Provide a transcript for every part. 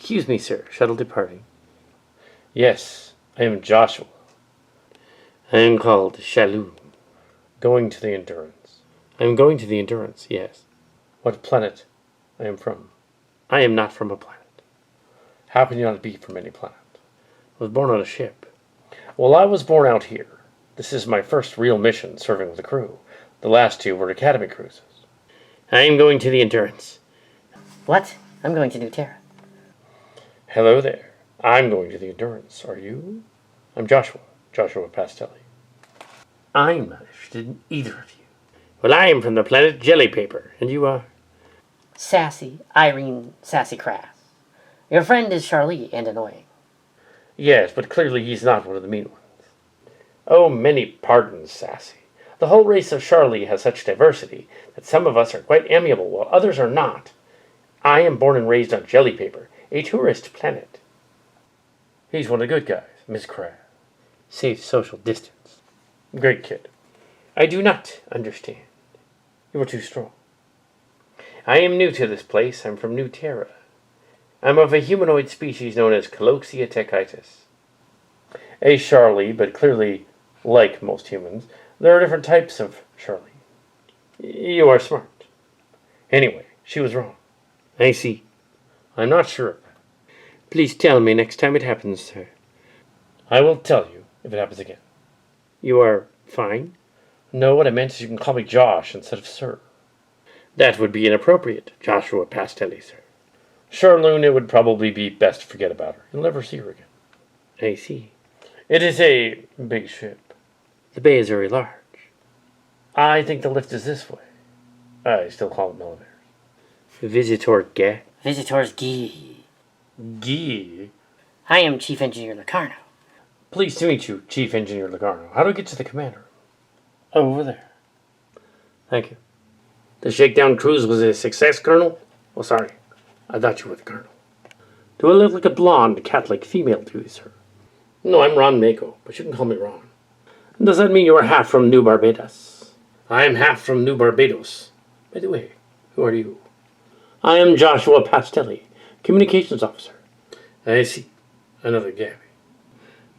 Excuse me, sir. Shuttle departing. Yes, I am Joshua. I am called Shalhoub. Going to the Endurance. I am going to the Endurance, yes. What planet I am from? I am not from a planet. How can you not be from any planet? I was born on a ship. Well, I was born out here. This is my first real mission serving with the crew. The last two were Academy cruises. I am going to the Endurance. What? I'm going to do Terra. Hello there. I'm going to the Endurance. Are you? I'm Joshua Pastelli. I'm not interested in either of you. Well, I am from the planet Jelly Paper, and you are? Sassy, Irene Sassy Crass. Your friend is Charlie and annoying. Yes, but clearly he's not one of the mean ones. Oh, many pardons, Sassy. The whole race of Charlie has such diversity that some of us are quite amiable while others are not. I am born and raised on Jelly Paper, a tourist planet. He's one of the good guys, Miss Crab. Safe social distance. Great kid. I do not understand. You are too strong. I am new to this place. I'm from New Terra. I'm of a humanoid species known as Caloxia techitis. A Charlie, but clearly, like most humans, there are different types of Charlie. You are smart. Anyway, she was wrong. I see. I'm not sure of that. Please tell me next time it happens, sir. I will tell you if it happens again. You are fine? No, what I meant is you can call me Josh instead of sir. That would be inappropriate, Joshua Pastelli, sir. Charloon, it would probably be best to forget about her. You'll never see her again. I see. It is a big ship. The bay is very large. I think the lift is this way. I still call them elevators. Visitor Gay. Visitors Gi. Gee. I am Chief Engineer Locarno. Pleased to meet you, Chief Engineer Locarno. How do I get to the commander? Over there. Thank you. The shakedown cruise was a success, Colonel? Oh, sorry. I thought you were the Colonel. Do I look like a blonde, cat-like female to you, sir? No, I'm Ron Maco, but you can call me Ron. Does that mean you are half from New Barbadiis? I am half from New Barbados. By the way, who are you? I am Joshua Pastelli, Communications Officer. I see. Another Gabby.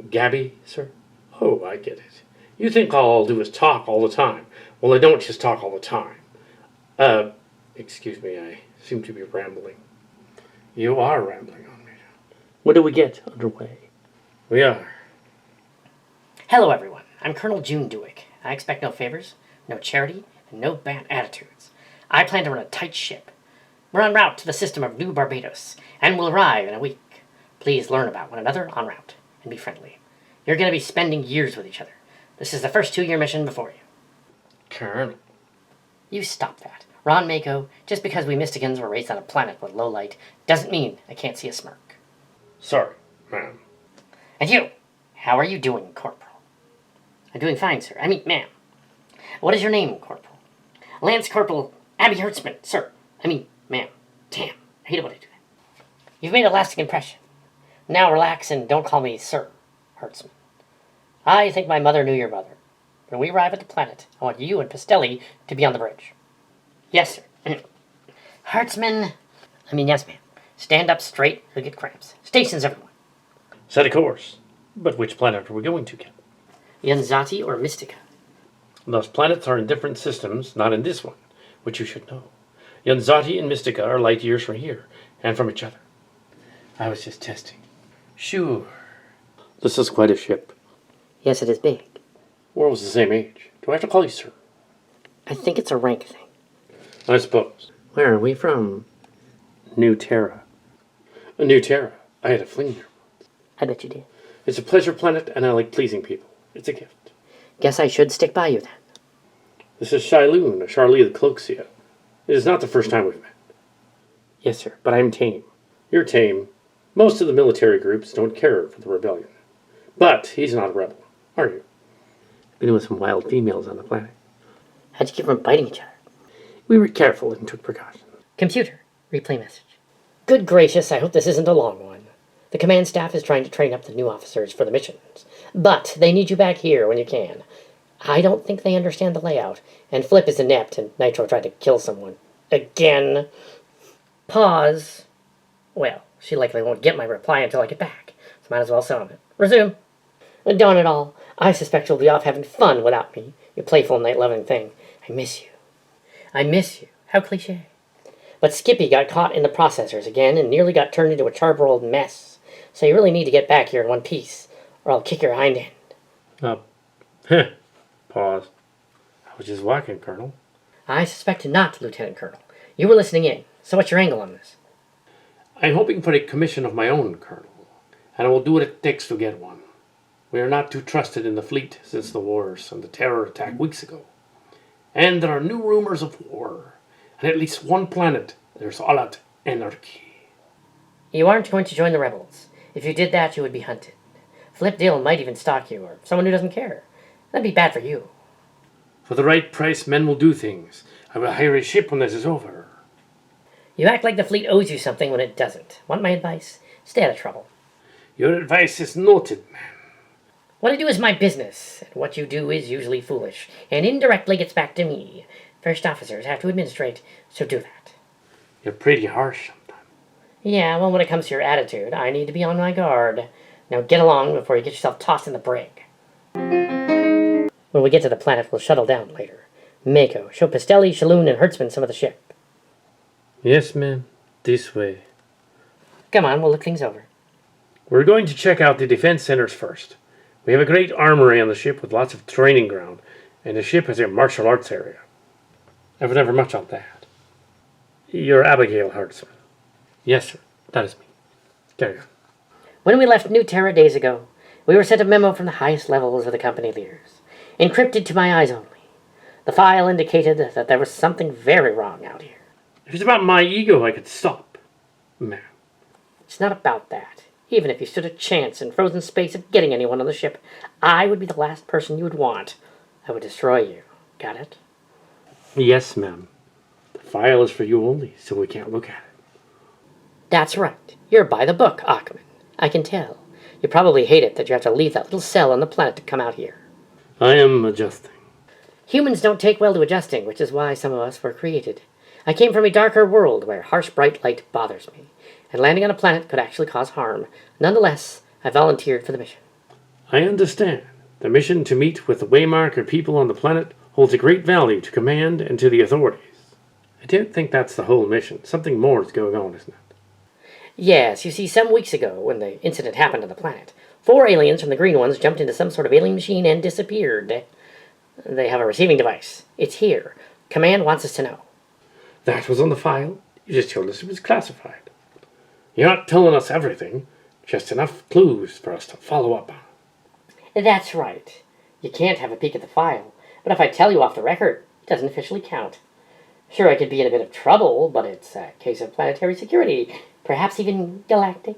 Gabby, sir? Oh, I get it. You think all I'll do is talk all the time. Well, I don't just talk all the time. Excuse me, I seem to be rambling. You are rambling on me. When do we get underway? We are. Hello, everyone. I'm Colonel June Dueck. I expect no favors, no charity, and no bad attitudes. I plan to run a tight ship. We're en route to the system of New Barbados, and will arrive in a week. Please learn about one another en route, and be friendly. You're going to be spending years with each other. This is the first 2-year mission before you. Colonel. You stop that. Ron Maco, just because we Mysticans were raised on a planet with low light, doesn't mean I can't see a smirk. Sorry, ma'am. And you, how are you doing, Corporal? I'm doing fine, sir. I mean, ma'am. What is your name, Corporal? Lance Corporal Abby Hertzman, sir. I mean, ma'am. Damn, I hate it when I do that. You've made a lasting impression. Now relax and don't call me Sir Hertzman. I think my mother knew your mother. When we arrive at the planet, I want you and Pastelli to be on the bridge. Yes, sir. Hertzman. Yes, ma'am. Stand up straight, you'll get cramps. Stations, everyone. Set a course. But which planet are we going to, Captain? Yunsati or Mysticaa? Those planets are in different systems, not in this one, which you should know. Yunsati and Mysticaa are light years from here, and from each other. I was just testing. Sure. This is quite a ship. Yes, it is big. We're almost the same age. Do I have to call you sir? I think it's a rank thing. I suppose. Where are we from? New Terra. A new Terra. I had a fling there. I bet you did. It's a pleasure planet, and I like pleasing people. It's a gift. Guess I should stick by you then. This is Shyloon, a Charlie the Cloxia. It is not the first time we've met. Yes, sir, but I'm tame. You're tame. Most of the military groups don't care for the rebellion. But he's not a rebel, are you? Been with some wild females on the planet. How'd you keep from biting each other? We were careful and took precautions. Computer, replay message. Good gracious, I hope this isn't a long one. The command staff is trying to train up the new officers for the missions. But they need you back here when you can. I don't think they understand the layout, and Flip is inept, and Nitro tried to kill someone. Again. Pause. Well, She likely won't get my reply until I get back, so might as well sound it. Resume. Darn it all. I suspect you'll be off having fun without me, you playful, night-loving thing. I miss you. I miss you. How cliché. But Skippy got caught in the processors again and nearly got turned into a charbroiled mess. So you really need to get back here in one piece, or I'll kick your hind end. Pause. I was just walking, Colonel. I suspect not, Lieutenant Colonel. You were listening in. So what's your angle on this? I'm hoping for a commission of my own, Colonel, and I will do what it takes to get one. We are not too trusted in the fleet since the wars and the terror attack weeks ago. And there are new rumors of war. And at least one planet, there's all out anarchy. You aren't going to join the rebels. If you did that, you would be hunted. Flip Dill might even stalk you, or someone who doesn't care. That'd be bad for you. For the right price, men will do things. I will hire a ship when this is over. You act like the fleet owes you something when it doesn't. Want my advice? Stay out of trouble. Your advice is noted, man. What I do is my business, and what you do is usually foolish, and indirectly gets back to me. First officers have to administrate, so do that. You're pretty harsh sometimes. Yeah, well, when it comes to your attitude, I need to be on my guard. Now get along before you get yourself tossed in the brig. When we get to the planet, we'll shuttle down later. Maco, show Pastelli, Shalhoun, and Hertzman some of the ship. Yes, ma'am. This way. Come on, we'll look things over. We're going to check out the defense centers first. We have a great armory on the ship with lots of training ground, and the ship has a martial arts area. I would never much on that. You're Abigail Hertzman. Yes, sir. That is me. Carry on. When we left New Terra days ago, we were sent a memo from the highest levels of the company leaders, encrypted to my eyes only. The file indicated that there was something very wrong out here. If it's about my ego, I could stop. Ma'am. It's not about that. Even if you stood a chance in frozen space of getting anyone on the ship, I would be the last person you would want. I would destroy you. Got it? Yes, ma'am. The file is for you only, so we can't look at it. That's right. You're by the book, Okman. I can tell. You probably hate it that you have to leave that little cell on the planet to come out here. I am adjusting. Humans don't take well to adjusting, which is why some of us were created. I came from a darker world where harsh bright light bothers me, and landing on a planet could actually cause harm. Nonetheless, I volunteered for the mission. I understand. The mission to meet with the Waymarker people on the planet holds a great value to command and to the authorities. I don't think that's the whole mission. Something more is going on, isn't it? Yes, you see, some weeks ago, when the incident happened on the planet, 4 aliens from the green ones jumped into some sort of alien machine and disappeared. They have a receiving device. It's here. Command wants us to know. That was on the file? You just told us it was classified. You're not telling us everything, just enough clues for us to follow up on. That's right. You can't have a peek at the file, but if I tell you off the record, it doesn't officially count. Sure, I could be in a bit of trouble, but it's a case of planetary security, perhaps even galactic.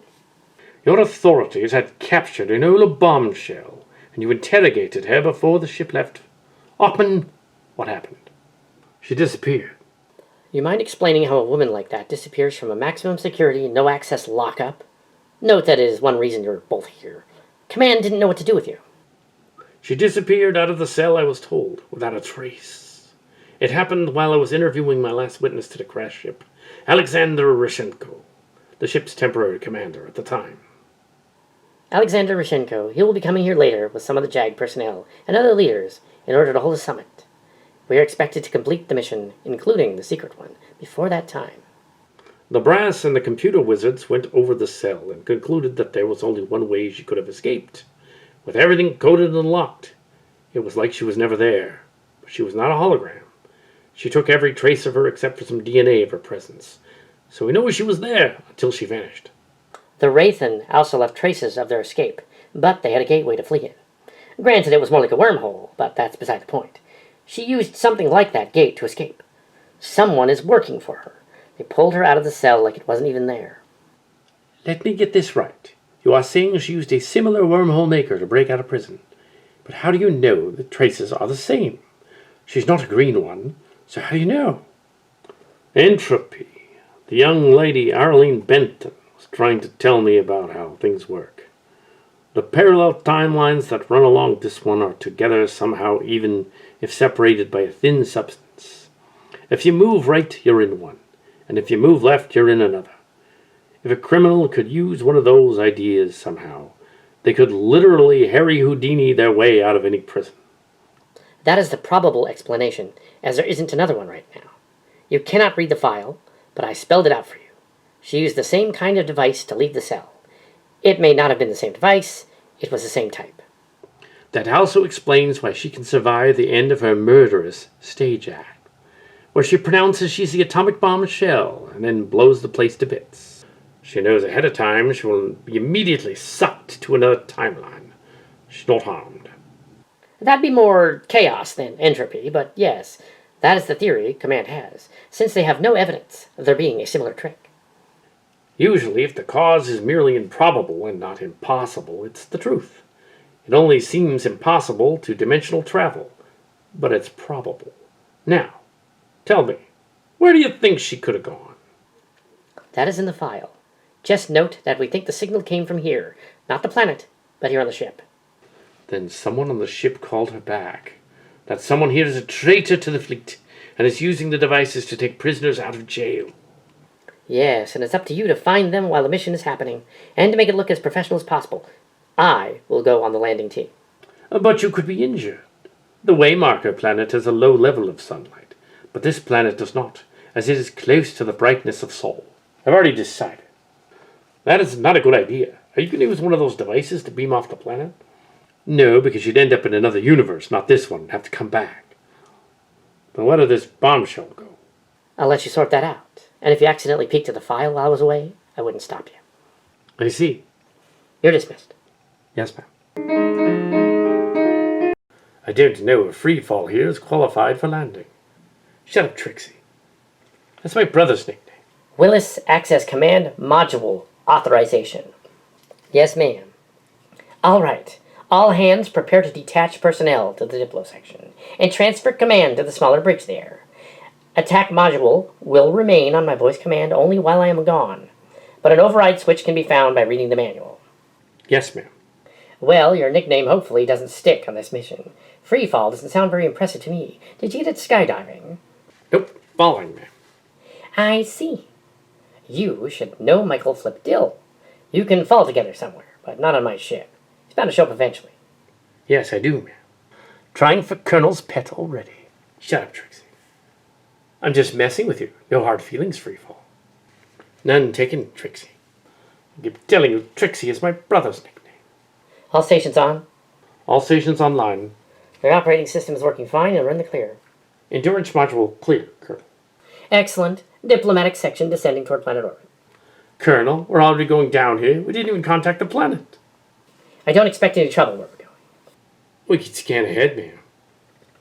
Your authorities had captured Enola Bombshell, and you interrogated her before the ship left. Okman, what happened? She disappeared. You mind explaining how a woman like that disappears from a maximum security, no-access lockup? Note that is one reason you're both here. Command didn't know what to do with you. She disappeared out of the cell, I was told, without a trace. It happened while I was interviewing my last witness to the crash ship, Alexander Rishenko, the ship's temporary commander at the time. Alexander Rishenko, he will be coming here later with some of the JAG personnel and other leaders in order to hold a summit. We are expected to complete the mission, including the secret one, before that time. The brass and the computer wizards went over the cell and concluded that there was only one way she could have escaped. With everything coded and locked, it was like she was never there. But she was not a hologram. She took every trace of her except for some DNA of her presence. So we know she was there until she vanished. The Wraithen also left traces of their escape, but they had a gateway to flee in. Granted, it was more like a wormhole, but that's beside the point. She used something like that gate to escape. Someone is working for her. They pulled her out of the cell like it wasn't even there. Let me get this right. You are saying she used a similar wormhole maker to break out of prison. But how do you know the traces are the same? She's not a green one, so how do you know? Entropy. The young lady Arlene Benton was trying to tell me about how things work. The parallel timelines that run along this one are together somehow, even if separated by a thin substance. If you move right, you're in one, and if you move left, you're in another. If a criminal could use one of those ideas somehow, they could literally Harry Houdini their way out of any prison. That is the probable explanation, as there isn't another one right now. You cannot read the file, but I spelled it out for you. She used the same kind of device to leave the cell. It may not have been the same device, it was the same type. That also explains why she can survive the end of her murderous stage act, where she pronounces she's the atomic bomb shell and then blows the place to bits. She knows ahead of time she will be immediately sucked to another timeline. She's not harmed. That'd be more chaos than entropy, but yes, that is the theory Command has, since they have no evidence of there being a similar trick. Usually, if the cause is merely improbable and not impossible, it's the truth. It only seems impossible to dimensional travel, but it's probable. Now, tell me, where do you think she could have gone? That is in the file. Just note that we think the signal came from here, not the planet, but here on the ship. Then someone on the ship called her back. That someone here is a traitor to the fleet and is using the devices to take prisoners out of jail. Yes, and it's up to you to find them while the mission is happening, and to make it look as professional as possible. I will go on the landing team. But you could be injured. The Waymarker planet has a low level of sunlight, but this planet does not, as it is close to the brightness of Sol. I've already decided. That is not a good idea. Are you going to use one of those devices to beam off the planet? No, because you'd end up in another universe, not this one, and have to come back. But where did this bombshell go? I'll let you sort that out. And if you accidentally peeked at the file while I was away, I wouldn't stop you. I see. You're dismissed. Yes, ma'am. I don't know if free fall here is qualified for landing. Shut up, Trixie. That's my brother's nickname. Willis Access Command Module Authorization. Yes, ma'am. All right. All hands prepare to detach personnel to the Diplo section and transfer command to the smaller bridge there. Attack module will remain on my voice command only while I am gone, but an override switch can be found by reading the manual. Yes, ma'am. Well, your nickname hopefully doesn't stick on this mission. Freefall doesn't sound very impressive to me. Did you get it skydiving? Nope, falling, ma'am. I see. You should know Michael Flip Dill. You can fall together somewhere, but not on my ship. It's bound to show up eventually. Yes, I do, ma'am. Trying for Colonel's pet already. Shut up, Trixie. I'm just messing with you. No hard feelings, Freefall. None taken, Trixie. I keep telling you, Trixie is my brother's nickname. All stations on. All stations online. Your operating system is working fine and run the clear. Endurance module clear, Colonel. Excellent. Diplomatic section descending toward planet orbit. Colonel, we're already going down here. We didn't even contact the planet. I don't expect any trouble where we're going. We can scan ahead, ma'am.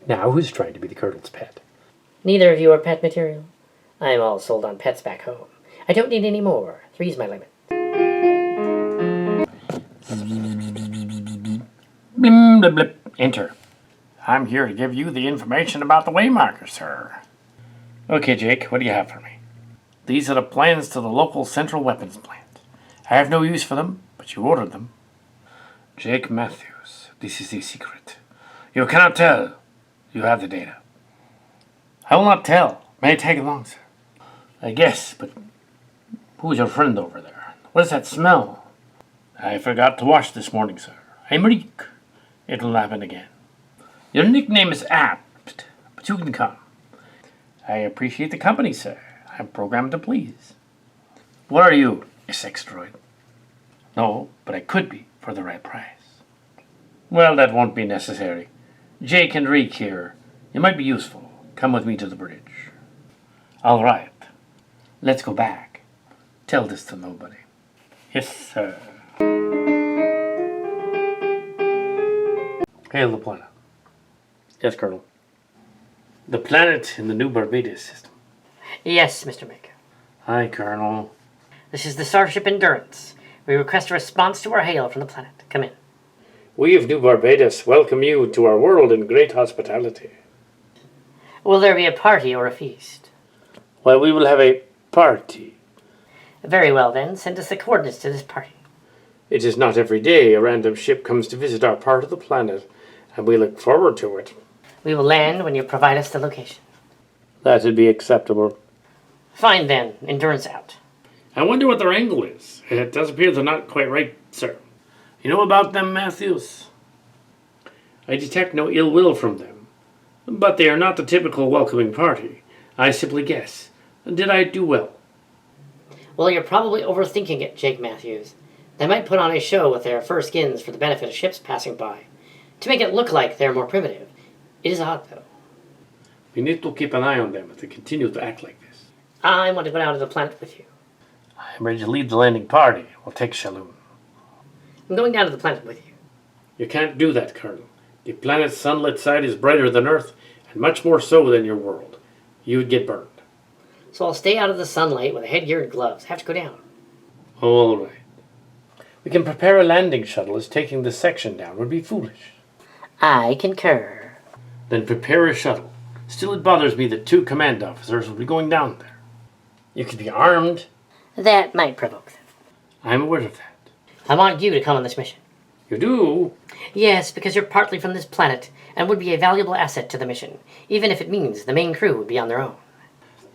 Now who's trying to be the Colonel's pet? Neither of you are pet material. I'm all sold on pets back home. I don't need any more. 3's my limit. Blim, blip, blip. Enter. I'm here to give you the information about the Waymarker, sir. Okay, Jake, what do you have for me? These are the plans to the local central weapons plant. I have no use for them, but you ordered them. Jake Matthews, this is a secret. You cannot tell. You have the data. I will not tell. May I tag along, sir? I guess, but who's your friend over there? What is that smell? I forgot to wash this morning, sir. I'm Reek. It will happen again. Your nickname is apt, but you can come. I appreciate the company, sir. I'm programmed to please. What are you, a sex droid? No, but I could be for the right price. Well, that won't be necessary. Jake and Reek here. You might be useful. Come with me to the bridge. All right. Let's go back. Tell this to nobody. Yes, sir. Hail the planet. Yes, Colonel. The planet in the new Barbadiis system. Yes, Mr. Maco. Hi, Colonel. This is the Starship Endurance. We request a response to our hail from the planet. Come in. We of New Barbadiis welcome you to our world in great hospitality. Will there be a party or a feast? Well, we will have a party. Very well, then. Send us the coordinates to this party. It is not every day a random ship comes to visit our part of the planet, and we look forward to it. We will land when you provide us the location. That would be acceptable. Fine, then. Endurance out. I wonder what their angle is. It does appear they're not quite right, sir. You know about them, Matthews? I detect no ill will from them. But they are not the typical welcoming party. I simply guess. Did I do well? Well, you're probably overthinking it, Jake Matthews. They might put on a show with their fur skins for the benefit of ships passing by, to make it look like they're more primitive. It is odd, though. We need to keep an eye on them if they continue to act like this. I want to go down to the planet with you. I'm ready to lead the landing party. We'll take Shalom. I'm going down to the planet with you. You can't do that, Colonel. The planet's sunlit side is brighter than Earth, and much more so than your world. You would get burned. So I'll stay out of the sunlight with a headgear and gloves. Have to go down. All right. We can prepare a landing shuttle as taking this section down would be foolish. I concur. Then prepare a shuttle. Still, it bothers me that 2 command officers will be going down there. You could be armed. That might provoke them. I'm aware of that. I want you to come on this mission. You do? Yes, because you're partly from this planet and would be a valuable asset to the mission, even if it means the main crew would be on their own.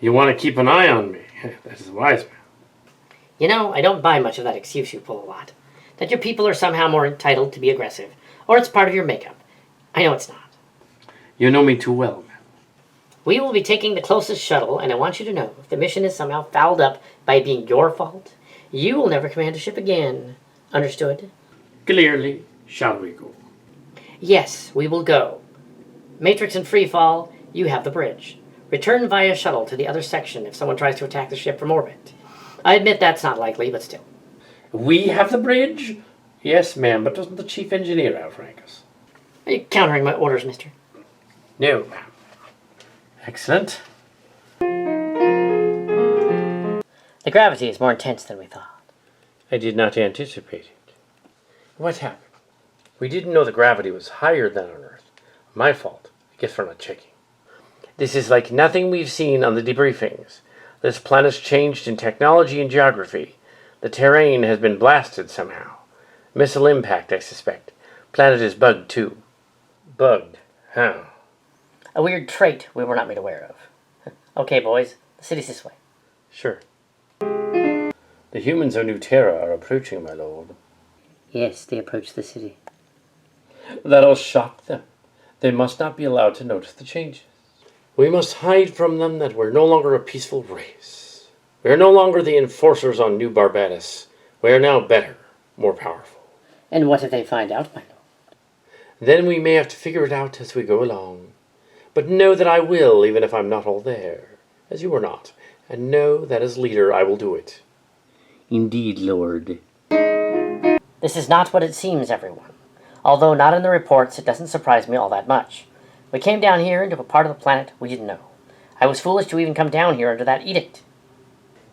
You want to keep an eye on me. That is a wise man. You know, I don't buy much of that excuse you pull a lot. That your people are somehow more entitled to be aggressive, or it's part of your makeup. I know it's not. You know me too well, man. We will be taking the closest shuttle, and I want you to know, if the mission is somehow fouled up by it being your fault, you will never command a ship again. Understood? Clearly, shall we go? Yes, we will go. Matrix and Freefall, you have the bridge. Return via shuttle to the other section if someone tries to attack the ship from orbit. I admit that's not likely, but still. We have the bridge? Yes, ma'am, but doesn't the chief engineer outrank us? Are you countering my orders, mister? No, ma'am. Excellent. The gravity is more intense than we thought. I did not anticipate it. What happened? We didn't know the gravity was higher than on Earth. My fault. I guess for not checking. This is like nothing we've seen on the debriefings. This planet's changed in technology and geography. The terrain has been blasted somehow. Missile impact, I suspect. Planet is bugged too. Bugged? How? A weird trait we were not made aware of. Okay, boys, the city's this way. Sure. The humans of New Terra are approaching, my lord. Yes, they approach the city. That'll shock them. They must not be allowed to notice the changes. We must hide from them that we're no longer a peaceful race. We are no longer the enforcers on New Barbadiis. We are now better, more powerful. And what if they find out, my lord? Then we may have to figure it out as we go along. But know that I will, even if I'm not all there, as you are not. And know that as leader I will do it. Indeed, Lord. This is not what it seems, everyone. Although not in the reports, it doesn't surprise me all that much. We came down here into a part of the planet we didn't know. I was foolish to even come down here under that edict.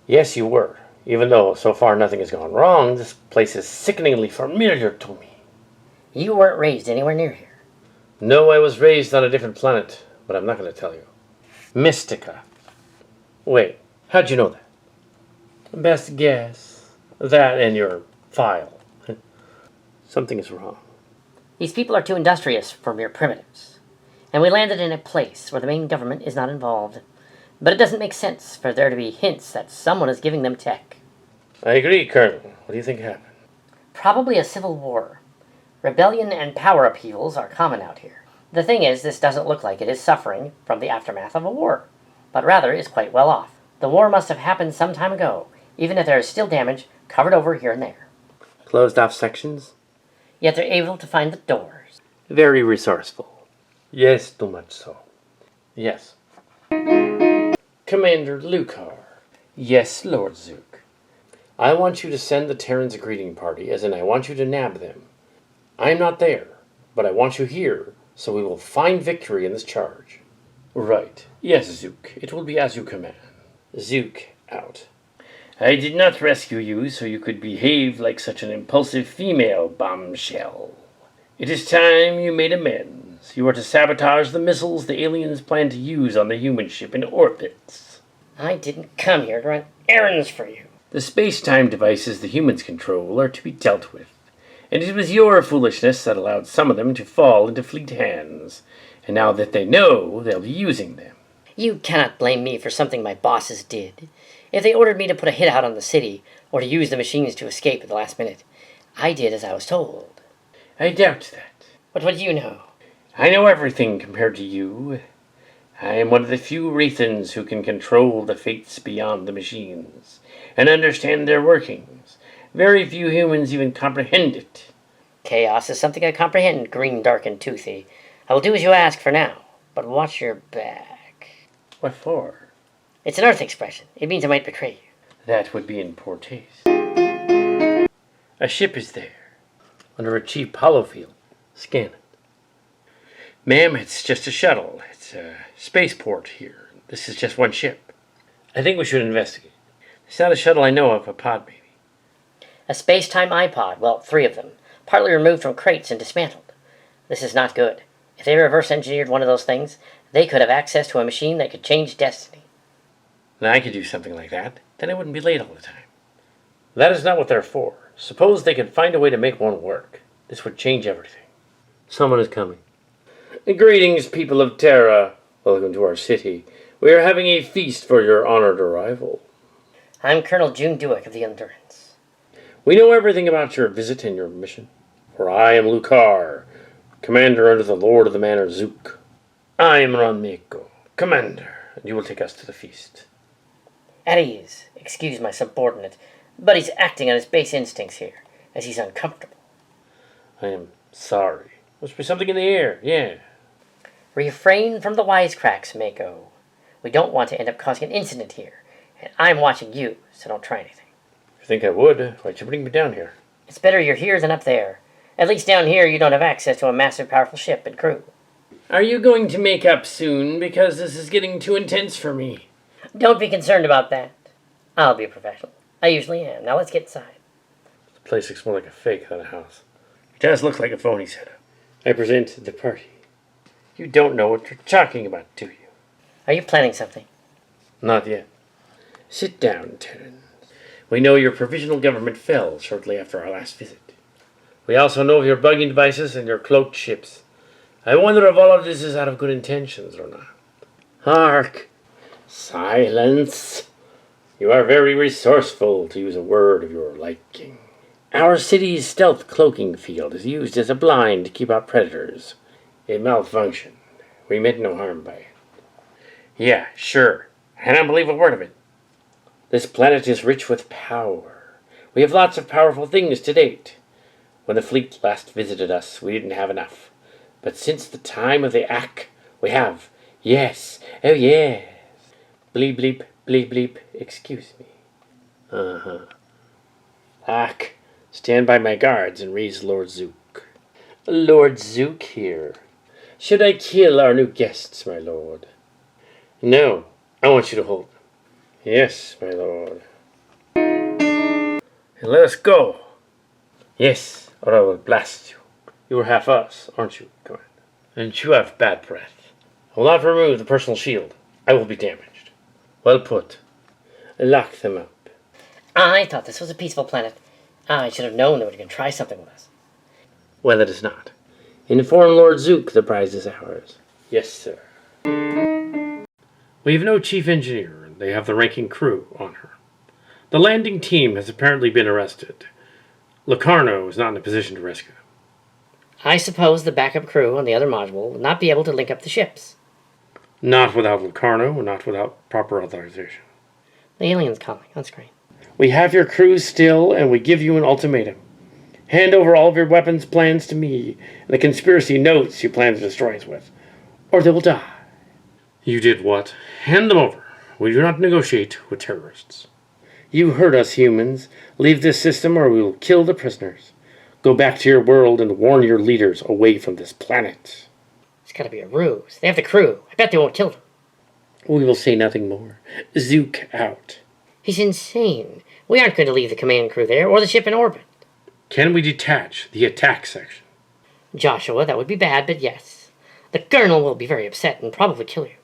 Yes, you were. Even though so far nothing has gone wrong, this place is sickeningly familiar to me. You weren't raised anywhere near here. No, I was raised on a different planet, but I'm not going to tell you. Mysticaa. Wait, how'd you know that? Best guess. That and your file. Something is wrong. These people are too industrious for mere primitives. And we landed in a place where the main government is not involved. But it doesn't make sense for there to be hints that someone is giving them tech. I agree, Colonel. What do you think happened? Probably a civil war. Rebellion and power upheavals are common out here. The thing is, this doesn't look like it is suffering from the aftermath of a war, but rather is quite well off. The war must have happened some time ago, even if there is still damage covered over here and there. Closed off sections? Yet they're able to find the doors. Very resourceful. Yes, too much so. Yes. Commander Lucar. Yes, Lord Zook. I want you to send the Terrans a greeting party, as in I want you to nab them. I'm not there, but I want you here, so we will find victory in this charge. Right. Yes, Zook. It will be as you command. Zook, out. I did not rescue you so you could behave like such an impulsive female, bombshell. It is time you made amends. You are to sabotage the missiles the aliens plan to use on the human ship in orbits. I didn't come here to run errands for you. The space-time devices the humans control are to be dealt with, and it was your foolishness that allowed some of them to fall into fleet hands, and now that they know, they'll be using them. You cannot blame me for something my bosses did. If they ordered me to put a hit out on the city, or to use the machines to escape at the last minute, I did as I was told. I doubt that. But what do you know? I know everything compared to you. I am one of the few Wraithans who can control the fates beyond the machines, and understand their workings. Very few humans even comprehend it. Chaos is something I comprehend, green, dark, and toothy. I will do as you ask for now, but watch your back. What for? It's an Earth expression. It means I might betray you. That would be in poor taste. A ship is there, under a cheap hollow field. Scan it. Ma'am, it's just a shuttle. It's a spaceport here. This is just one ship. I think we should investigate. It's not a shuttle I know of, a pod maybe. A space-time iPod, well, 3 of them, partly removed from crates and dismantled. This is not good. If they reverse-engineered one of those things, they could have access to a machine that could change destiny. And I could do something like that. Then I wouldn't be late all the time. That is not what they're for. Suppose they could find a way to make one work. This would change everything. Someone is coming. Greetings, people of Terra. Welcome to our city. We are having a feast for your honored arrival. I'm Colonel June Dueck of the Endurance. We know everything about your visit and your mission. For I am Lucar, commander under the Lord of the Manor Zook. I am Ron Maco, commander, and you will take us to the feast. At ease. Excuse my subordinate, but he's acting on his base instincts here, as he's uncomfortable. I am sorry. Must be something in the air, yeah. Refrain from the wisecracks, Mako. We don't want to end up causing an incident here, and I'm watching you, so don't try anything. If you think I would, why'd you bring me down here? It's better you're here than up there. At least down here you don't have access to a massive, powerful ship and crew. Are you going to make up soon? Because this is getting too intense for me. Don't be concerned about that. I'll be a professional. I usually am. Now let's get inside. The place looks more like a fake than a house. It does look like a phony setup. I present the party. You don't know what you're talking about, do you? Are you planning something? Not yet. Sit down, Terran. We know your provisional government fell shortly after our last visit. We also know of your bugging devices and your cloaked ships. I wonder if all of this is out of good intentions or not. Hark! Silence! You are very resourceful, to use a word of your liking. Our city's stealth cloaking field is used as a blind to keep out predators. It malfunctioned. We meant no harm by it. Yeah, sure. I don't believe a word of it. This planet is rich with power. We have lots of powerful things to date. When the fleet last visited us, we didn't have enough. But since the time of the Ak, we have. Yes. Oh, yes. Bleep, bleep, bleep, bleep. Excuse me. Uh-huh. Ak, stand by my guards and raise Lord Zook. Lord Zook here. Should I kill our new guests, my lord? No. I want you to hold them. Yes, my lord. And let us go. Yes, or I will blast you. You are half us, aren't you, Commander? And you have bad breath. I will not remove the personal shield. I will be damaged. Well put. Lock them up. I thought this was a peaceful planet. I should have known they were going to try something with us. Well, it is not. Inform Lord Zook the prize is ours. Yes, sir. We have no chief engineer, and they have the ranking crew on her. The landing team has apparently been arrested. Locarno is not in a position to rescue them. I suppose the backup crew on the other module will not be able to link up the ships. Not without Locarno, not without proper authorization. The alien's calling on screen. We have your crew still, and we give you an ultimatum. Hand over all of your weapons plans to me, and the conspiracy notes you plan to destroy us with, or they will die. You did what? Hand them over. We do not negotiate with terrorists. You heard us, humans. Leave this system or we will kill the prisoners. Go back to your world and warn your leaders away from this planet. It's got to be a ruse. They have the crew. I bet they won't kill them. We will say nothing more. Zook out. He's insane. We aren't going to leave the command crew there or the ship in orbit. Can we detach the attack section? Joshua, that would be bad, but yes. The Colonel will be very upset and probably kill you.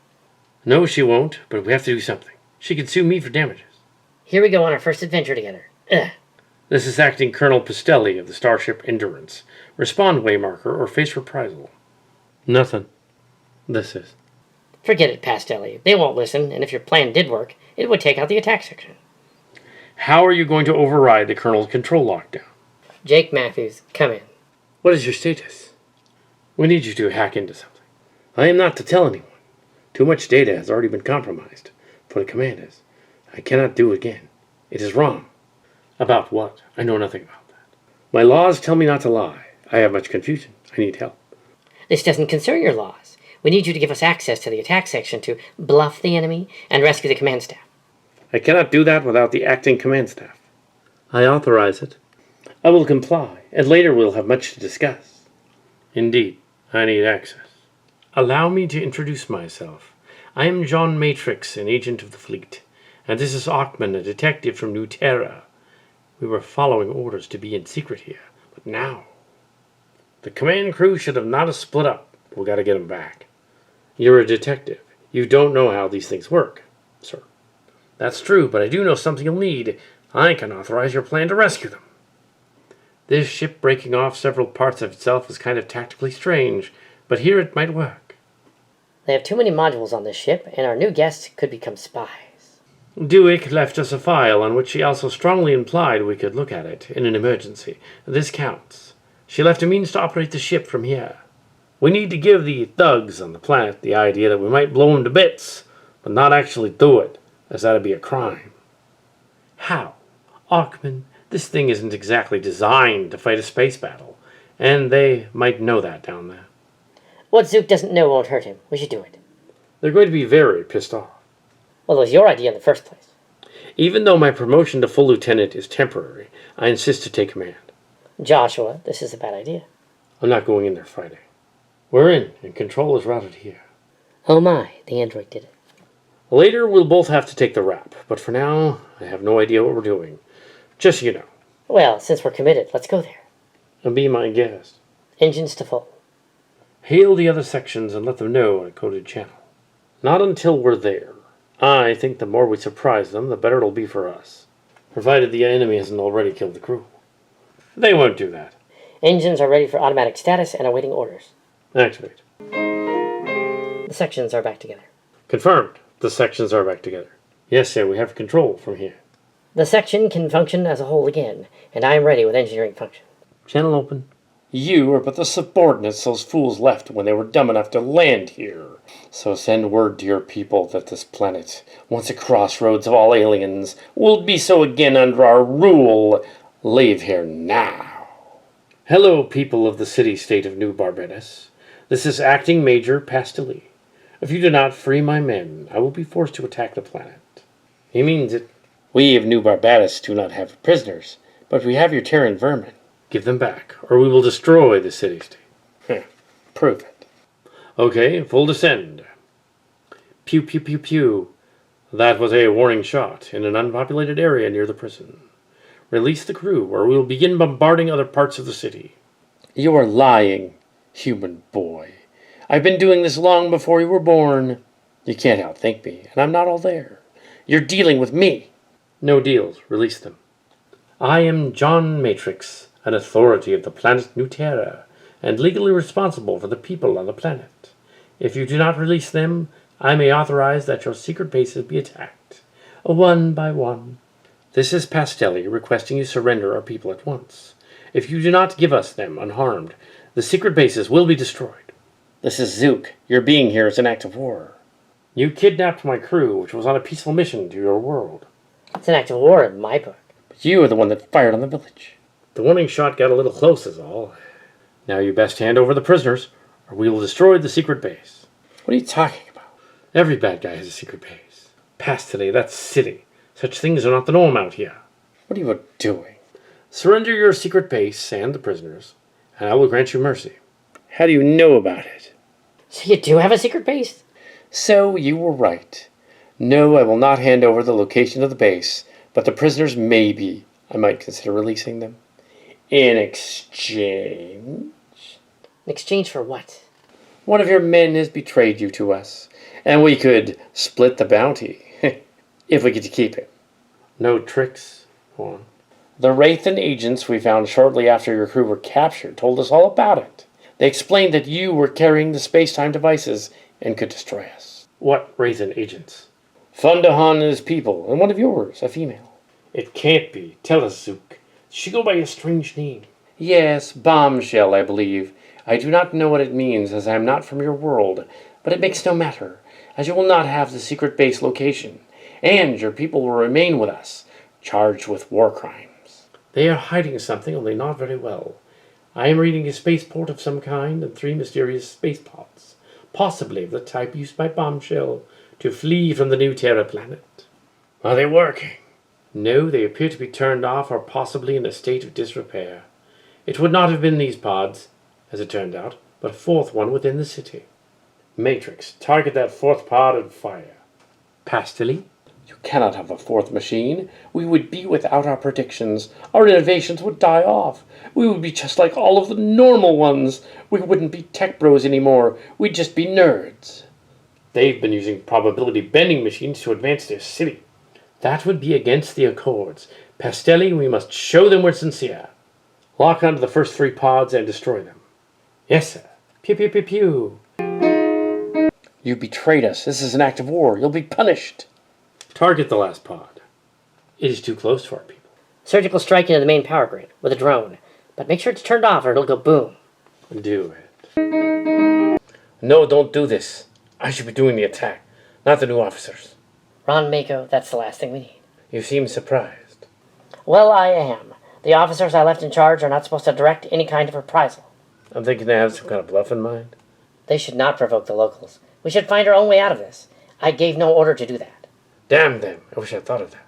No, she won't, but we have to do something. She can sue me for damages. Here we go on our first adventure together. Ugh. This is Acting Colonel Pastelli of the Starship Endurance. Respond, Waymarker, or face reprisal. Nothing. This is. Forget it, Pastelli. They won't listen, and if your plan did work, it would take out the attack section. How are you going to override the Colonel's control lockdown? Jake Matthews, come in. What is your status? We need you to hack into something. I am not to tell anyone. Too much data has already been compromised for the commanders. I cannot do it again. It is wrong. About what? I know nothing about that. My laws tell me not to lie. I have much confusion. I need help. This doesn't concern your laws. We need you to give us access to the attack section to bluff the enemy and rescue the command staff. I cannot do that without the acting command staff. I authorize it. I will comply, and later we'll have much to discuss. Indeed, I need access. Allow me to introduce myself. I am John Matrix, an agent of the fleet, and this is Okman, a detective from New Terra. We were following orders to be in secret here, but now... The command crew should have not have split up. We gotta get them back. You're a detective. You don't know how these things work, sir. That's true, but I do know something you'll need. I can authorize your plan to rescue them. This ship breaking off several parts of itself is kind of tactically strange, but here it might work. They have too many modules on this ship, and our new guests could become spies. Dueck left us a file on which she also strongly implied we could look at it in an emergency. This counts. She left a means to operate the ship from here. We need to give the thugs on the planet the idea that we might blow them to bits, but not actually do it, as that'd be a crime. How? Okman, this thing isn't exactly designed to fight a space battle, and they might know that down there. What Zook doesn't know won't hurt him. We should do it. They're going to be very pissed off. Well, it was your idea in the first place. Even though my promotion to full lieutenant is temporary, I insist to take command. Joshua, this is a bad idea. I'm not going in there fighting. We're in, and control is routed here. Oh my, the android did it. Later, we'll both have to take the rap, but for now, I have no idea what we're doing. Just so you know. Well, since we're committed, let's go there. And be my guest. Engines to full. Hail the other sections and let them know on a coded channel. Not until we're there. I think the more we surprise them, the better it'll be for us. Provided the enemy hasn't already killed the crew. They won't do that. Engines are ready for automatic status and awaiting orders. Activate. The sections are back together. Confirmed. The sections are back together. Yes, sir, we have control from here. The section can function as a whole again, and I am ready with engineering function. Channel open. You are but the subordinates those fools left when they were dumb enough to land here. So send word to your people that this planet, once a crossroads of all aliens, will be so again under our rule. Leave here now. Hello, people of the city-state of New Barbadiis. This is Acting Major Pastelli. If you do not free my men, I will be forced to attack the planet. He means it. We of New Barbadiis do not have prisoners, but we have your Terran vermin. Give them back, or we will destroy the city-state. Prove it. Okay, full descend. Pew, pew, pew, pew. That was a warning shot in an unpopulated area near the prison. Release the crew, or we will begin bombarding other parts of the city. You are lying, human boy. I've been doing this long before you were born. You can't outthink me, and I'm not all there. You're dealing with me. No deals. Release them. I am John Matrix, an authority of the planet New Terra, and legally responsible for the people on the planet. If you do not release them, I may authorize that your secret bases be attacked, one by one. This is Pastelli requesting you surrender our people at once. If you do not give us them unharmed, the secret bases will be destroyed. This is Zook. Your being here is an act of war. You kidnapped my crew, which was on a peaceful mission to your world. It's an act of war in my book. But you are the one that fired on the village. The warning shot got a little close is all. Now you best hand over the prisoners, or we will destroy the secret base. What are you talking about? Every bad guy has a secret base. Pastelli, that's silly. Such things are not the norm out here. What are you doing? Surrender your secret base and the prisoners, and I will grant you mercy. How do you know about it? So you do have a secret base? So you were right. No, I will not hand over the location of the base, but the prisoners maybe. I might consider releasing them. In exchange? In exchange for what? One of your men has betrayed you to us, and we could split the bounty, if we get to keep it. No tricks, Juan. The Wraithen agents we found shortly after your crew were captured told us all about it. They explained that you were carrying the space-time devices and could destroy us. What Wraithen agents? Fundahan and his people, and one of yours, a female. It can't be. Tell us, Zook. She go by a strange name. Yes, bombshell, I believe. I do not know what it means, as I am not from your world, but it makes no matter, as you will not have the secret base location, and your people will remain with us, charged with war crimes. They are hiding something, only not very well. I am reading a spaceport of some kind and 3 mysterious space pods, possibly of the type used by Bombshell to flee from the new Terra planet. Are they working? No, they appear to be turned off or possibly in a state of disrepair. It would not have been these pods, as it turned out, but a 4th one within the city. Matrix, target that 4th pod and fire. Pastelli? You cannot have a 4th machine. We would be without our predictions. Our innovations would die off. We would be just like all of the normal ones. We wouldn't be tech bros anymore. We'd just be nerds. They've been using probability bending machines to advance their city. That would be against the Accords. Pastelli, we must show them we're sincere. Lock onto the first 3 pods and destroy them. Yes, sir. Pew, pew, pew, pew. You betrayed us. This is an act of war. You'll be punished. Target the last pod. It is too close for our people. Surgical strike into the main power grid with a drone. But make sure it's turned off or it'll go boom. Do it. No, don't do this. I should be doing the attack, not the new officers. Ron Maco, that's the last thing we need. You seem surprised. Well, I am. The officers I left in charge are not supposed to direct any kind of reprisal. I'm thinking they have some kind of bluff in mind. They should not provoke the locals. We should find our own way out of this. I gave no order to do that. Damn them. I wish I'd thought of that.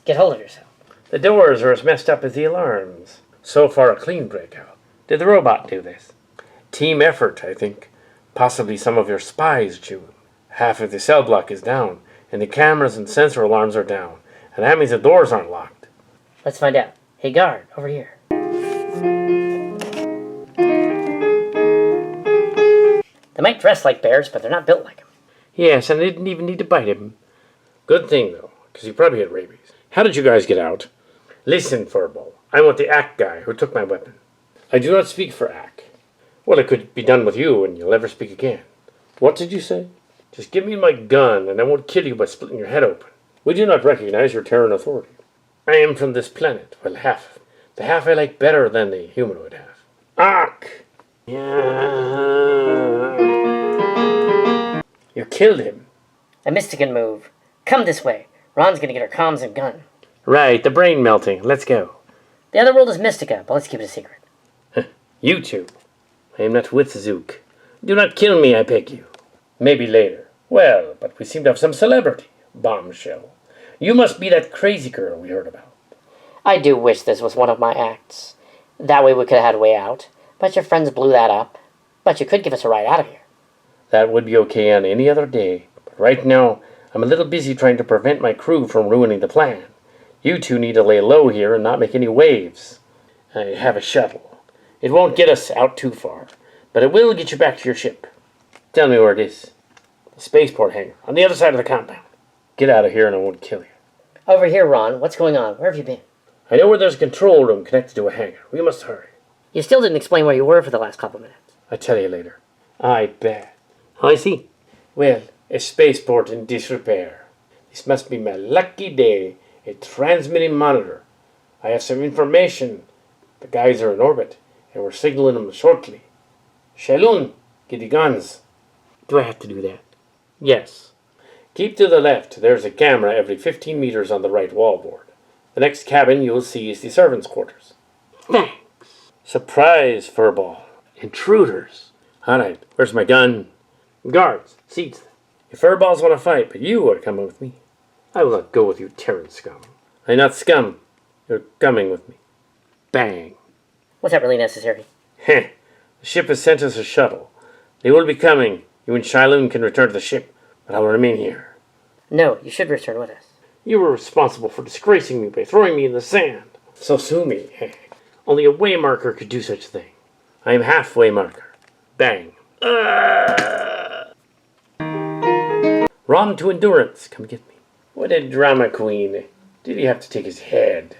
Get hold of yourself. The doors are as messed up as the alarms. So far, a clean breakout. Did the robot do this? Team effort, I think. Possibly some of your spies, June. Half of the cell block is down, and the cameras and sensor alarms are down, and that means the doors aren't locked. Let's find out. Hey, guard, over here. They might dress like bears, but they're not built like them. Yes, and they didn't even need to bite him. Good thing, though, because he probably had rabies. How did you guys get out? Listen, Furball. I want the Ack guy who took my weapon. I do not speak for Ack. Well, it could be done with you, and you'll never speak again. What did you say? Just give me my gun, and I won't kill you by splitting your head open. We do not recognize your Terran authority. I am from this planet. Well, half. The half I like better than the humanoid half. Ack! Yeah. You killed him. A Mysticaa move. Come this way. Ron's gonna get her comms and gun. Right, the brain melting. Let's go. The other world is Mysticaa, but let's keep it a secret. You two. I am not with Zook. Do not kill me, I beg you. Maybe later. Well, but we seem to have some celebrity. Bombshell. You must be that crazy girl we heard about. I do wish this was one of my acts. That way we could have had a way out. But your friends blew that up. But you could give us a ride out of here. That would be okay on any other day. But right now, I'm a little busy trying to prevent my crew from ruining the plan. You two need to lay low here and not make any waves. I have a shuttle. It won't get us out too far, but it will get you back to your ship. Tell me where it is. The spaceport hangar, on the other side of the compound. Get out of here and I won't kill you. Over here, Ron. What's going on? Where have you been? I know where there's a control room connected to a hangar. We must hurry. You still didn't explain where you were for the last couple minutes. I'll tell you later. I bet. I see. Well, a spaceport in disrepair. This must be my lucky day. A transmitting monitor. I have some information. The guys are in orbit, and we're signaling them shortly. Shalun, get the guns. Do I have to do that? Yes. Keep to the left. There's a camera every 15 meters on the right wallboard. The next cabin you'll see is the servants' quarters. Thanks. Surprise, furball. Intruders. All right, where's my gun? Guards, seats them. Your furballs want to fight, but you are coming with me. I will not go with you, Terran scum. I'm not scum. You're coming with me. Bang. Was that really necessary? Heh. The ship has sent us a shuttle. They will be coming. You and Shylun can return to the ship, but I will remain here. No, you should return with us. You were responsible for disgracing me by throwing me in the sand. So sue me. Heh. Only a waymarker could do such a thing. I am half waymarker. Bang. Ron to endurance. Come get me. What a drama queen. Did he have to take his head?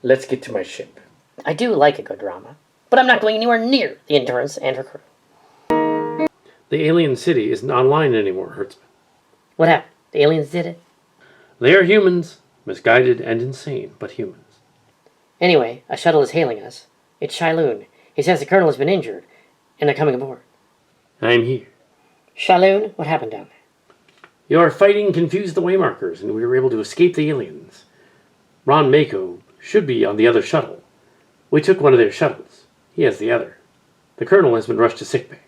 Let's get to my ship. I do like a good drama, but I'm not going anywhere near the Endurance and her crew. The alien city isn't online anymore, Hertzman. What happened? The aliens did it? They are humans, misguided and insane, but humans. Anyway, a shuttle is hailing us. It's Shiloon. He says the colonel has been injured, and they're coming aboard. I'm here. Shiloon, what happened down there? Your fighting confused the waymarkers, and we were able to escape the aliens. Ron Maco should be on the other shuttle. We took one of their shuttles. He has the other. The colonel has been rushed to sickbay.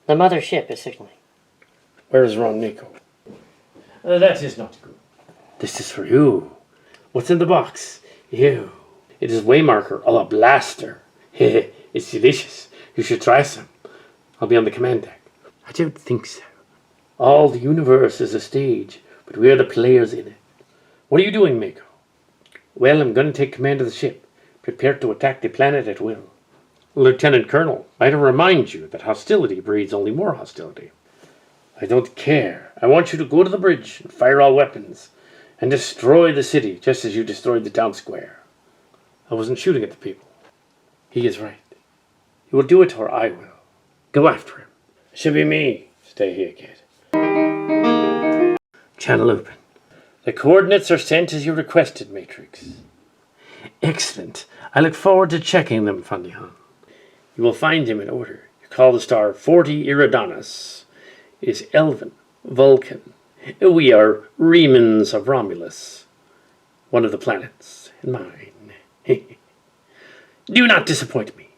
The mother ship is signaling. Where is Ron Maco? That is not good. This is for you. What's in the box? You. It is Waymarker a la blaster. It's delicious. You should try some. I'll be on the command deck. I don't think so. All the universe is a stage, but we're the players in it. What are you doing, Mako? Well, I'm going to take command of the ship. Prepare to attack the planet at will. Lieutenant Colonel, I to remind you that hostility breeds only more hostility. I don't care. I want you to go to the bridge and fire all weapons and destroy the city just as you destroyed the town square. I wasn't shooting at the people. He is right. You will do it or I will. Go after him. Should be me. Stay here, kid. Channel open. The coordinates are sent as you requested, Matrix. Excellent. I look forward to checking them, Fundyhan. You will find him in order. You call the star 40 Iridanus. It is Elven, Vulcan. We are remnants of Romulus, one of the planets, and mine. Do not disappoint me.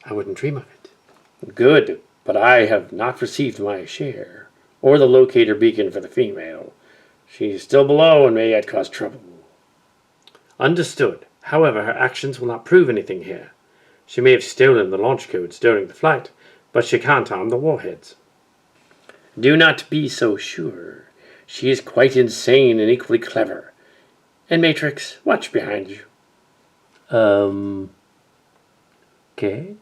I wouldn't dream of it. Good, but I have not received my share, or the locator beacon for the female. She is still below and may yet cause trouble. Understood. However, her actions will not prove anything here. She may have stolen the launch codes during the flight, but she can't arm the warheads. Do not be so sure. She is quite insane and equally clever. And Matrix, watch behind you. Okay.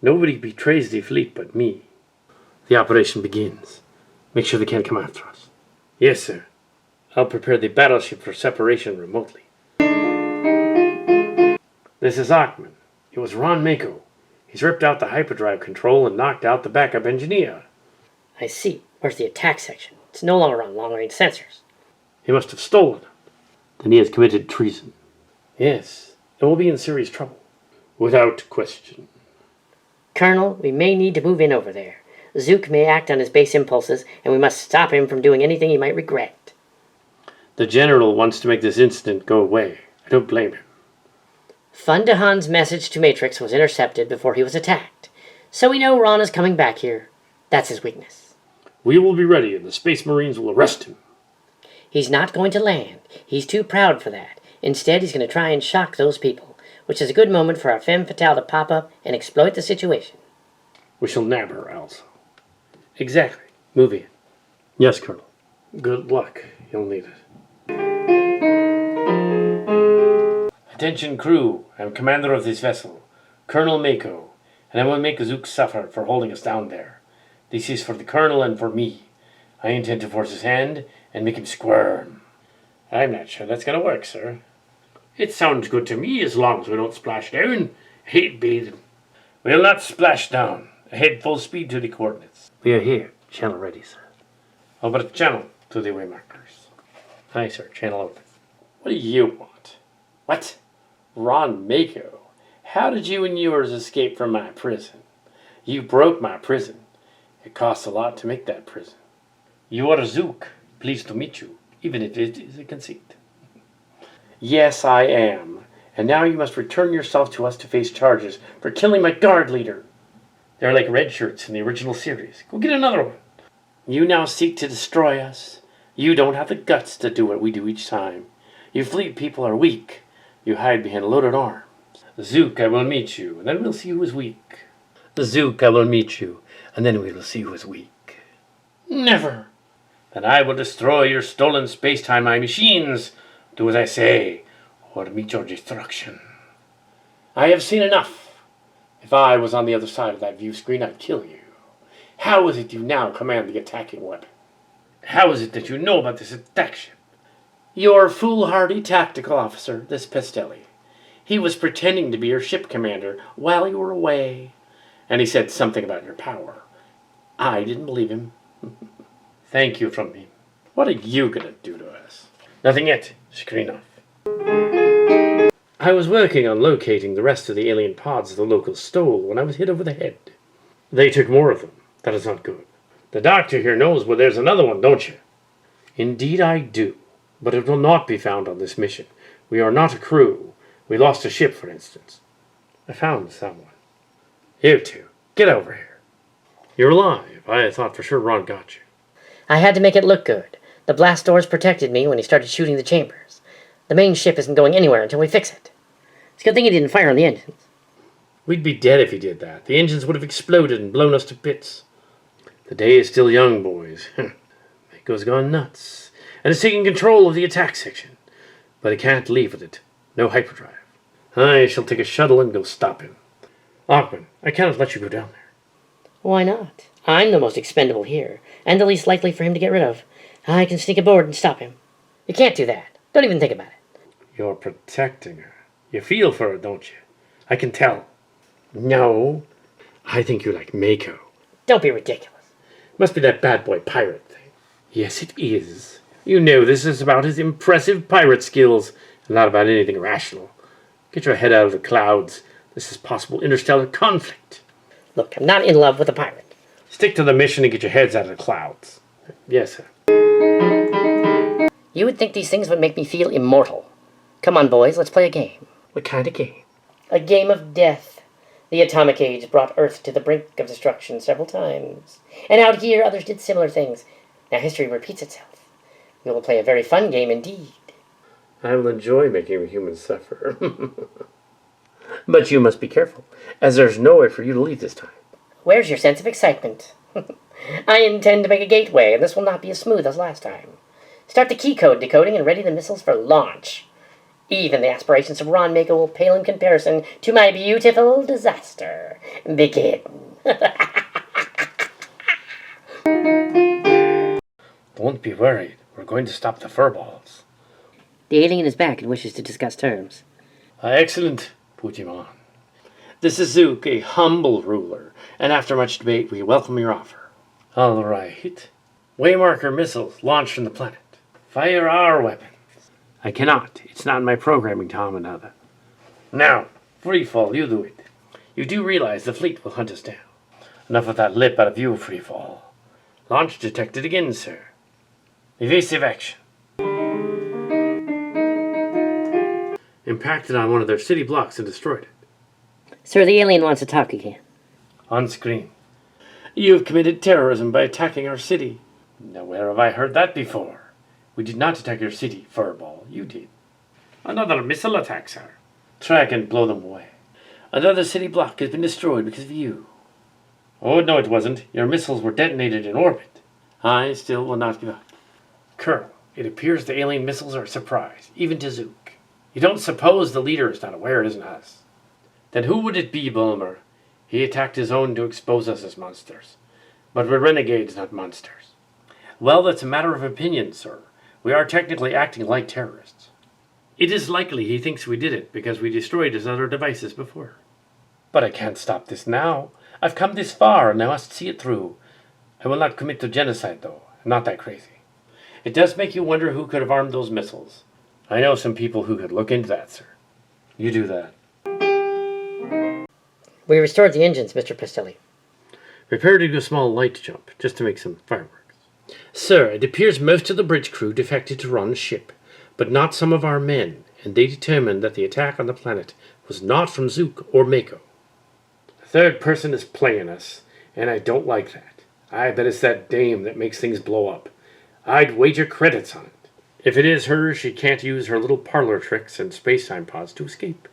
Nobody betrays the fleet but me. The operation begins. Make sure they can't come after us. Yes, sir. I'll prepare the battleship for separation remotely. This is Okman. It was Ron Maco. He's ripped out the hyperdrive control and knocked out the backup engineer. I see. Where's the attack section? It's no longer on long-range sensors. He must have stolen it. Then he has committed treason. Yes, and we'll be in serious trouble. Without question. Colonel, we may need to move in over there. Zook may act on his base impulses, and we must stop him from doing anything he might regret. The General wants to make this incident go away. I don't blame him. Fundahan's message to Matrix was intercepted before he was attacked. So we know Ron is coming back here. That's his weakness. We will be ready, and the Space Marines will arrest him. He's not going to land. He's too proud for that. Instead, he's going to try and shock those people, which is a good moment for our femme fatale to pop up and exploit the situation. We shall nab her also. Exactly. Move in. Yes, Colonel. Good luck. You'll need it. Attention crew, I am commander of this vessel, Colonel Mako, and I will make Zook suffer for holding us down there. This is for the Colonel and for me. I intend to force his hand and make him squirm. I'm not sure that's going to work, sir. It sounds good to me as long as we don't splash down. Hate bathing. We'll not splash down. Head full speed to the coordinates. We are here. Channel ready, sir. Over the channel to the waymarkers. Hi, sir. Channel open. What do you want? What? Ron Maco, how did you and yours escape from my prison? You broke my prison. It costs a lot to make that prison. You are Zook. Pleased to meet you, even if it is a conceit. Yes, I am. And now you must return yourself to us to face charges for killing my guard leader. They're like red shirts in the original series. Go get another one. You now seek to destroy us. You don't have the guts to do what we do each time. You fleet people are weak. You hide behind loaded arms. Zook, I will meet you, and then we'll see who is weak. Zook, I will meet you, and then we will see who is weak. Never. Then I will destroy your stolen space-time machines. Do as I say, or meet your destruction. I have seen enough. If I was on the other side of that view screen, I'd kill you. How is it you now command the attacking weapon? How is it that you know about this attack ship? Your foolhardy tactical officer, this Pastelli. He was pretending to be your ship commander while you were away. And he said something about your power. I didn't believe him. Thank you from me. What are you gonna do to us? Nothing yet. Screen off. I was working on locating the rest of the alien pods the locals stole when I was hit over the head. They took more of them. That is not good. The doctor here knows where there's another one, don't you? Indeed I do. But it will not be found on this mission. We are not a crew. We lost a ship, for instance. I found someone. You two, get over here. You're alive. I thought for sure Ron got you. I had to make it look good. The blast doors protected me when he started shooting the chambers. The main ship isn't going anywhere until we fix it. It's a good thing he didn't fire on the engines. We'd be dead if he did that. The engines would have exploded and blown us to bits. The day is still young, boys. Maco's gone nuts and is taking control of the attack section. But he can't leave with it. No hyperdrive. I shall take a shuttle and go stop him. Okman, I cannot let you go down there. Why not? I'm the most expendable here, and the least likely for him to get rid of. I can sneak aboard and stop him. You can't do that. Don't even think about it. You're protecting her. You feel for her, don't you? I can tell. No. I think you like Mako. Don't be ridiculous. Must be that bad boy pirate thing. Yes, it is. You know this is about his impressive pirate skills, and not about anything rational. Get your head out of the clouds. This is possible interstellar conflict. Look, I'm not in love with a pirate. Stick to the mission and get your heads out of the clouds. Yes, sir. You would think these things would make me feel immortal. Come on, boys, let's play a game. What kind of game? A game of death. The atomic age brought Earth to the brink of destruction several times. And out here, others did similar things. Now history repeats itself. We will play a very fun game indeed. I will enjoy making humans suffer. But you must be careful, as there's nowhere for you to leave this time. Where's your sense of excitement? I intend to make a gateway, and this will not be as smooth as last time. Start the key code decoding and ready the missiles for launch. Even the aspirations of Ron Maco will pale in comparison to my beautiful disaster. Begin. Don't be worried. We're going to stop the furballs. The alien is back and wishes to discuss terms. Excellent. Put him on. This is Zook, a humble ruler, and after much debate, we welcome your offer. All right. Waymarker missiles launched from the planet. Fire our weapons. I cannot. It's not in my programming, Tom and other. Now, Freefall, you do it. You do realize the fleet will hunt us down. Enough of that lip out of you, Freefall. Launch detected again, sir. Evasive action. Impacted on one of their city blocks and destroyed it. Sir, the alien wants to talk again. On screen. You have committed terrorism by attacking our city. Now, where have I heard that before? We did not attack your city, Furball. You did. Another missile attack, sir. Track and blow them away. Another city block has been destroyed because of you. Oh, no, it wasn't. Your missiles were detonated in orbit. I still will not give up. Colonel, it appears the alien missiles are a surprise, even to Zook. You don't suppose the leader is not aware it isn't us? Then who would it be, Bulmer? He attacked his own to expose us as monsters. But we're renegades, not monsters. Well, that's a matter of opinion, sir. We are technically acting like terrorists. It is likely he thinks we did it because we destroyed his other devices before. But I can't stop this now. I've come this far and I must see it through. I will not commit to genocide, though. I'm not that crazy. It does make you wonder who could have armed those missiles. I know some people who could look into that, sir. You do that. We restored the engines, Mr. Pastelli. Prepare to do a small light jump, just to make some fireworks. Sir, it appears most of the bridge crew defected to Ron's ship, but not some of our men, and they determined that the attack on the planet was not from Zook or Mako. The third person is playing us, and I don't like that. I bet it's that dame that makes things blow up. I'd wager credits on it. If it is her, she can't use her little parlor tricks and space-time pods to escape.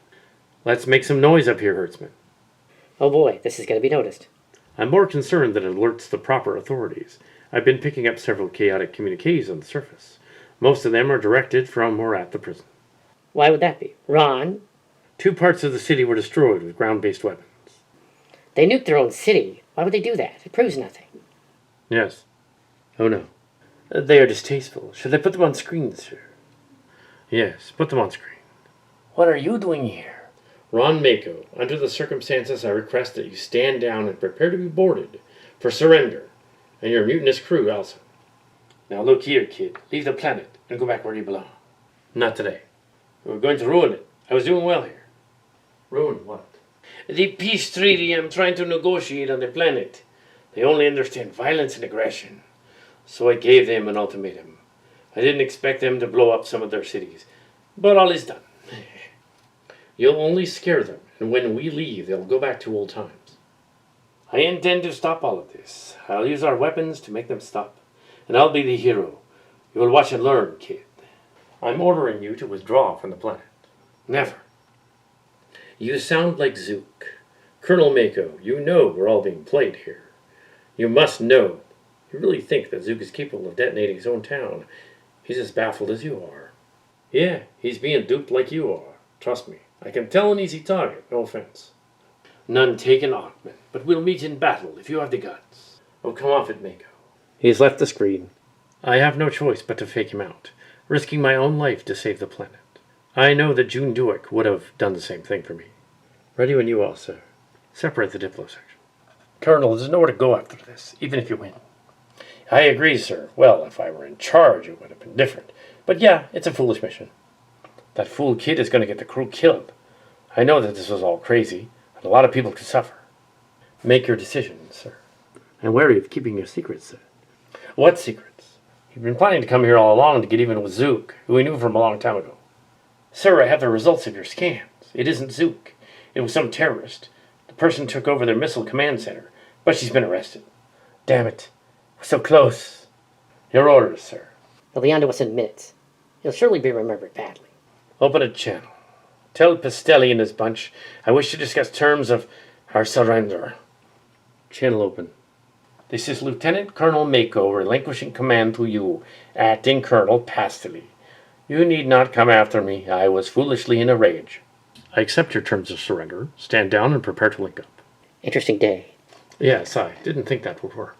Let's make some noise up here, Hertzman. Oh boy, this is going to be noticed. I'm more concerned that it alerts the proper authorities. I've been picking up several chaotic communiques on the surface. Most of them are directed from or at the prison. Why would that be? Ron? 2 parts of the city were destroyed with ground-based weapons. They nuked their own city. Why would they do that? It proves nothing. Yes. Oh no. They are distasteful. Should I put them on screen, sir? Yes, put them on screen. What are you doing here? Ron Maco, under the circumstances, I request that you stand down and prepare to be boarded for surrender. And your mutinous crew also. Now look here, kid. Leave the planet and go back where you belong. Not today. We're going to ruin it. I was doing well here. Ruin what? The peace treaty I'm trying to negotiate on the planet. They only understand violence and aggression. So I gave them an ultimatum. I didn't expect them to blow up some of their cities. But all is done. You'll only scare them, and when we leave, they'll go back to old times. I intend to stop all of this. I'll use our weapons to make them stop. And I'll be the hero. You will watch and learn, kid. I'm ordering you to withdraw from the planet. Never. You sound like Zook. Colonel Maco, you know we're all being played here. You must know. You really think that Zook is capable of detonating his own town. He's as baffled as you are. Yeah, he's being duped like you are. Trust me. I can tell an easy target, no offense. None taken, Okman, but we'll meet in battle if you have the guts. Oh, come off it, Maco. He's left the screen. I have no choice but to fake him out, risking my own life to save the planet. I know that June Dueck would have done the same thing for me. Ready when you are, sir. Separate the Diplo section. Colonel, there's nowhere to go after this, even if you win. I agree, sir. Well, if I were in charge, it would have been different. But yeah, it's a foolish mission. That fool kid is going to get the crew killed. I know that this was all crazy, and a lot of people could suffer. Make your decision, sir. And wary of keeping your secrets, sir. What secrets? You've been planning to come here all along to get even with Zook, who we knew from a long time ago. Sir, I have the results of your scans. It isn't Zook. It was some terrorist. The person took over their missile command center, but she's been arrested. Damn it. We're so close. Your orders, sir. They'll be on to us in minutes. He'll surely be remembered badly. Open a channel. Tell Pastelli and his bunch I wish to discuss terms of our surrender. Channel open. This is Lieutenant Colonel Maco relinquishing command to you, Acting Colonel Pastelli. You need not come after me. I was foolishly in a rage. I accept your terms of surrender. Stand down and prepare to link up. Interesting day. Yes, I didn't think that would work.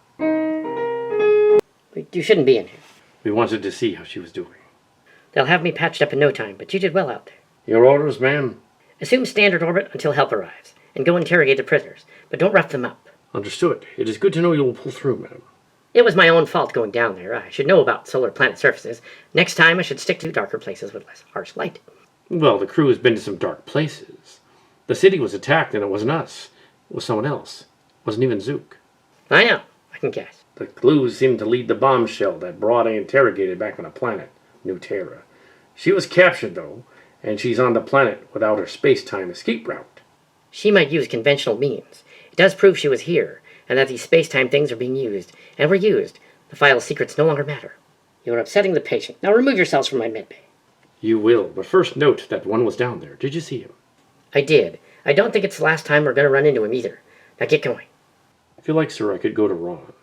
You shouldn't be in here. We wanted to see how she was doing. They'll have me patched up in no time, but you did well out there. Your orders, ma'am? Assume standard orbit until help arrives, and go interrogate the prisoners, but don't rough them up. Understood. It is good to know you will pull through, madam. It was my own fault going down there. I should know about solar planet surfaces. Next time I should stick to darker places with less harsh light. Well, the crew has been to some dark places. The city was attacked, and it wasn't us. It was someone else. It wasn't even Zook. I know. I can guess. The clues seemed to lead the bombshell that Broad interrogated back on a planet, New Terra. She was captured, though, and she's on the planet without her space-time escape route. She might use conventional means. It does prove she was here, and that these space-time things are being used, and were used. The file's secrets no longer matter. You're upsetting the patient. Now remove yourselves from my medbay. You will, but first note that one was down there. Did you see him? I did. I don't think it's the last time we're going to run into him either. Now get going. If you like, sir, I could go to Ron.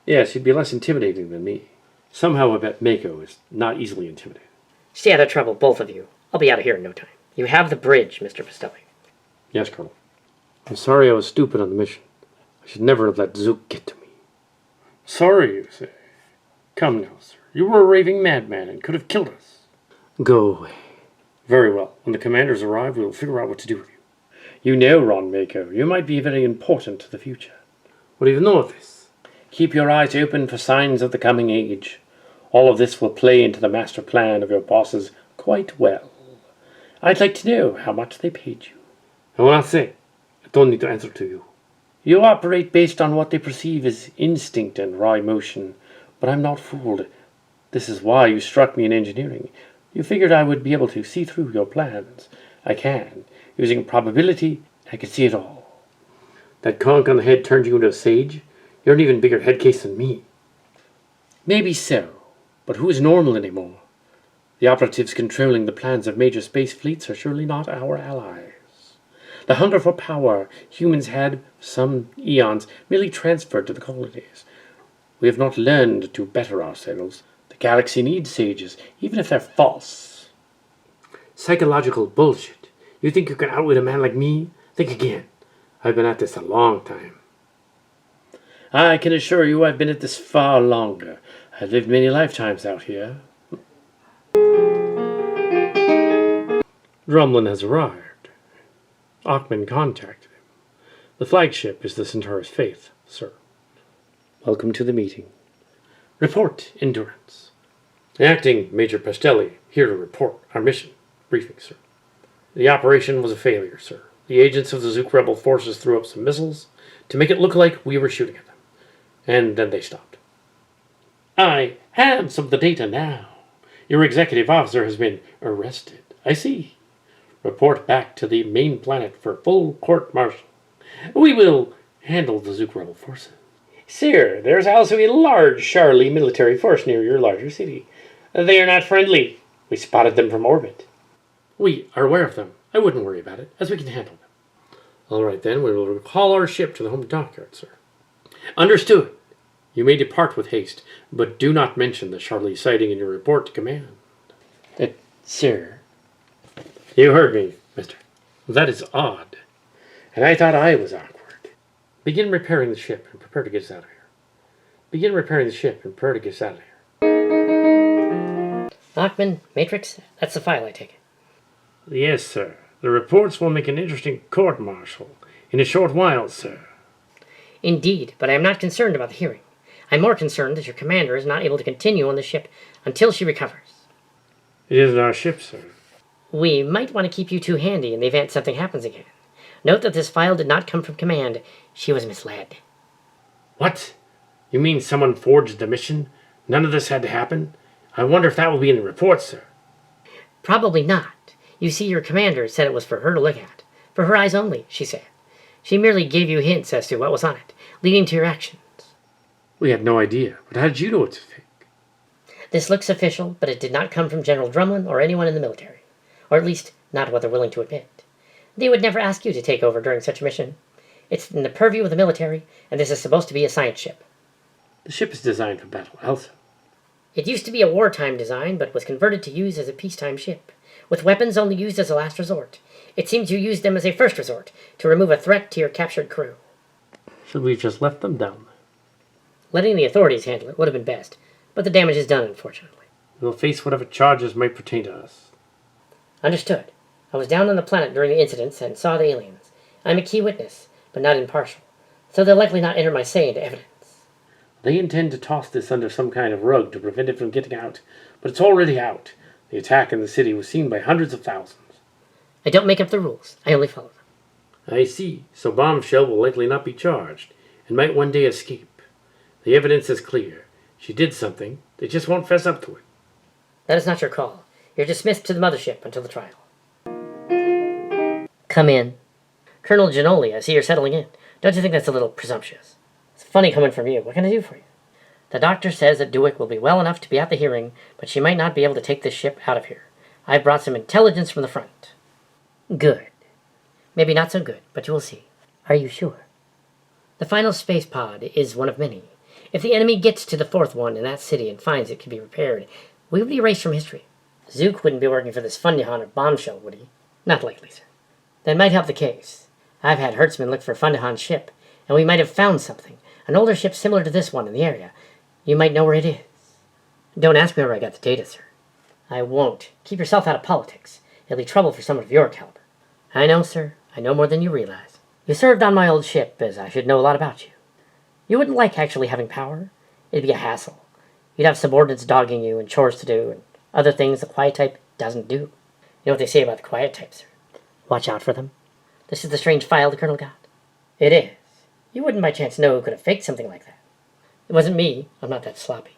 Yes, he'd be less intimidating than me. Somehow I bet Maco is not easily intimidated. Stay out of trouble, both of you. I'll be out of here in no time. You have the bridge, Mr. Pastelli. Yes, Colonel. I'm sorry I was stupid on the mission. I should never have let Zook get to me. Sorry, you say? Come now, sir. You were a raving madman and could have killed us. Go away. Very well. When the commanders arrive, we'll figure out what to do with you. You know, Ron Maco, you might be very important to the future. What do you know of this? Keep your eyes open for signs of the coming age. All of this will play into the master plan of your bosses quite well. I'd like to know how much they paid you. I will not say. I don't need to answer to you. You operate based on what they perceive as instinct and raw emotion, but I'm not fooled. This is why you struck me in engineering. You figured I would be able to see through your plans. I can. Using probability, I can see it all. That conch on the head turned you into a sage? You're an even bigger head case than me. Maybe so, but who is normal anymore? The operatives controlling the plans of major space fleets are surely not our allies. The hunger for power humans had, for some eons, merely transferred to the colonies. We have not learned to better ourselves. The galaxy needs sages, even if they're false. Psychological bullshit. You think you can outwit a man like me? Think again. I've been at this a long time. I can assure you I've been at this far longer. I've lived many lifetimes out here. Drumlin has arrived. Okman contacted him. The flagship is the Centaurus Faith, sir. Welcome to the meeting. Report, Endurance. Acting Major Pastelli, here to report our mission. Briefing, sir. The operation was a failure, sir. The agents of the Zook rebel forces threw up some missiles to make it look like we were shooting at them. And then they stopped. I have some of the data now. Your executive officer has been arrested. I see. Report back to the main planet for full court-martial. We will handle the Zook rebel forces. Sir, there's also a large Charlie military force near your larger city. They are not friendly. We spotted them from orbit. We are aware of them. I wouldn't worry about it, as we can handle them. All right, then, we will recall our ship to the home dockyard, sir. Understood. You may depart with haste, but do not mention the Charlie sighting in your report to command. Sir. You heard me, mister. That is odd. And I thought I was awkward. Begin repairing the ship and prepare to get us out of here. Begin repairing the ship and prepare to get us out of here. Okman, Matrix, that's the file, I take it. Yes, sir. The reports will make an interesting court-martial in a short while, sir. Indeed, but I am not concerned about the hearing. I'm more concerned that your commander is not able to continue on the ship until she recovers. It isn't our ship, sir. We might want to keep you two handy in the event something happens again. Note that this file did not come from command. She was misled. What? You mean someone forged the mission? None of this had to happen? I wonder if that will be in the report, sir. Probably not. You see, your commander said it was for her to look at. For her eyes only, she said. She merely gave you hints as to what was on it, leading to your actions. We had no idea, but how did you know it's fake? This looks official, but it did not come from General Drumlin or anyone in the military. Or at least, not what they're willing to admit. They would never ask you to take over during such a mission. It's in the purview of the military, and this is supposed to be a science ship. The ship is designed for battle, also. It used to be a wartime design, but was converted to use as a peacetime ship, with weapons only used as a last resort. It seems you used them as a first resort, to remove a threat to your captured crew. Should we have just left them down there? Letting the authorities handle it would have been best, but the damage is done, unfortunately. We'll face whatever charges might pertain to us. Understood. I was down on the planet during the incidents and saw the aliens. I'm a key witness, but not impartial, so they'll likely not enter my say into evidence. They intend to toss this under some kind of rug to prevent it from getting out, but it's already out. The attack in the city was seen by hundreds of thousands. I don't make up the rules. I only follow them. I see. So Bombshell will likely not be charged, and might one day escape. The evidence is clear. She did something. They just won't fess up to it. That is not your call. You're dismissed to the mothership until the trial. Come in. Colonel Ginoli, I see you're settling in. Don't you think that's a little presumptuous? It's funny coming from you. What can I do for you? The doctor says that Dueck will be well enough to be at the hearing, but she might not be able to take this ship out of here. I've brought some intelligence from the front. Good. Maybe not so good, but you will see. Are you sure? The final space pod is one of many. If the enemy gets to the fourth one in that city and finds it can be repaired, we will be erased from history. Zook wouldn't be working for this Fundahan or Bombshell, would he? Not likely, sir. That might help the case. I've had Hertzman look for Fundahan's ship, and we might have found something. An older ship similar to this one in the area. You might know where it is. Don't ask me where I got the data, sir. I won't. Keep yourself out of politics. It'll be trouble for someone of your caliber. I know, sir. I know more than you realize. You served on my old ship, as I should know a lot about you. You wouldn't like actually having power. It'd be a hassle. You'd have subordinates dogging you and chores to do and other things the quiet type doesn't do. You know what they say about the quiet types, sir? Watch out for them. This is the strange file the Colonel got. It is. You wouldn't by chance know who could have faked something like that. It wasn't me. I'm not that sloppy.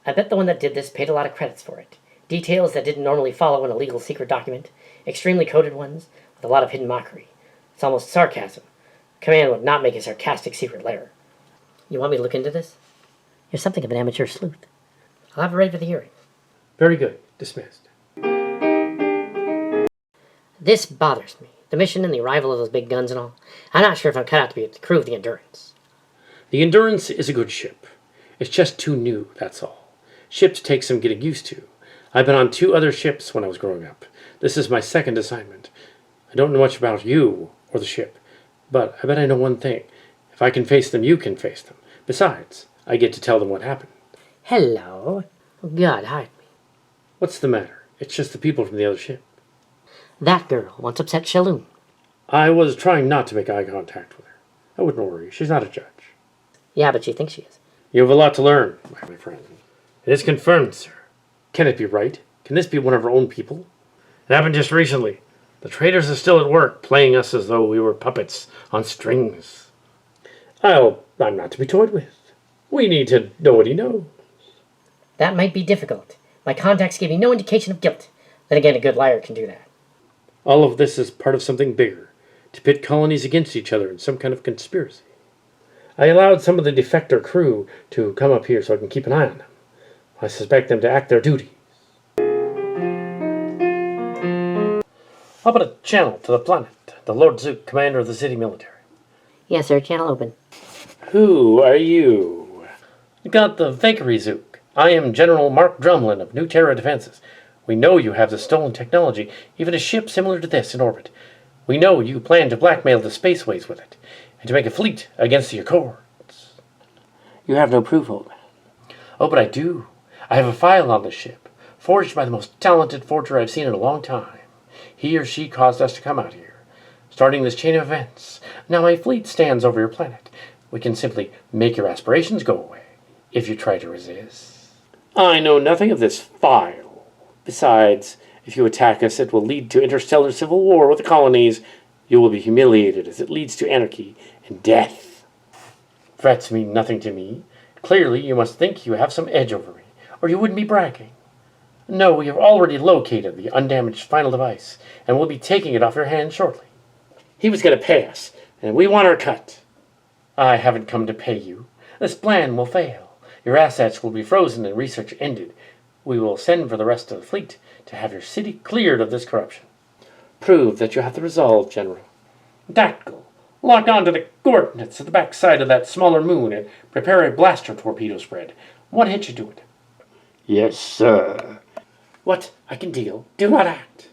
I bet the one that did this paid a lot of credits for it. Details that didn't normally follow in a legal secret document. Extremely coded ones, with a lot of hidden mockery. It's almost sarcasm. Command would not make a sarcastic secret lair. You want me to look into this? You're something of an amateur sleuth. I'll have it ready for the hearing. Very good. Dismissed. This bothers me. The mission and the arrival of those big guns and all. I'm not sure if I'm cut out to be the crew of the Endurance. The Endurance is a good ship. It's just too new, that's all. Ships take some getting used to. I've been on 2 other ships when I was growing up. This is my second assignment. I don't know much about you or the ship, but I bet I know one thing. If I can face them, you can face them. Besides, I get to tell them what happened. Hello. God hide me. What's the matter? It's just the people from the other ship. That girl once upset Shalhoub. I was trying not to make eye contact with her. I wouldn't worry. She's not a judge. Yeah, but she thinks she is. You have a lot to learn, my friend. It is confirmed, sir. Can it be right? Can this be one of our own people? It happened just recently. The traitors are still at work, playing us as though we were puppets on strings. I'm not to be toyed with. We need to know what he knows. That might be difficult. My contacts gave me no indication of guilt. Then again, a good liar can do that. All of this is part of something bigger, to pit colonies against each other in some kind of conspiracy. I allowed some of the defector crew to come up here so I can keep an eye on them. I suspect them to act their duty. How about a channel to the planet? The Lord Zook, commander of the city military. Yes, sir. Channel open. Who are you? Got the fakery, Zook. I am General Mark Drumlin of New Terra Defenses. We know you have the stolen technology, even a ship similar to this in orbit. We know you plan to blackmail the spaceways with it, and to make a fleet against the Accords. You have no proof, old man. Oh, but I do. I have a file on the ship, forged by the most talented forger I've seen in a long time. He or she caused us to come out here, starting this chain of events. Now my fleet stands over your planet. We can simply make your aspirations go away, if you try to resist. I know nothing of this file. Besides, if you attack us, it will lead to interstellar civil war with the colonies. You will be humiliated as it leads to anarchy and death. Threats mean nothing to me. Clearly, you must think you have some edge over me, or you wouldn't be bragging. No, we have already located the undamaged final device, and we'll be taking it off your hands shortly. He was going to pay us, and we want our cut. I haven't come to pay you. This plan will fail. Your assets will be frozen and research ended. We will send for the rest of the fleet to have your city cleared of this corruption. Prove that you have the resolve, General. Tactical. Lock on to the coordinates at the backside of that smaller moon and prepare a blaster torpedo spread. What hit you to it? Yes, sir. What? I can deal. Do not act.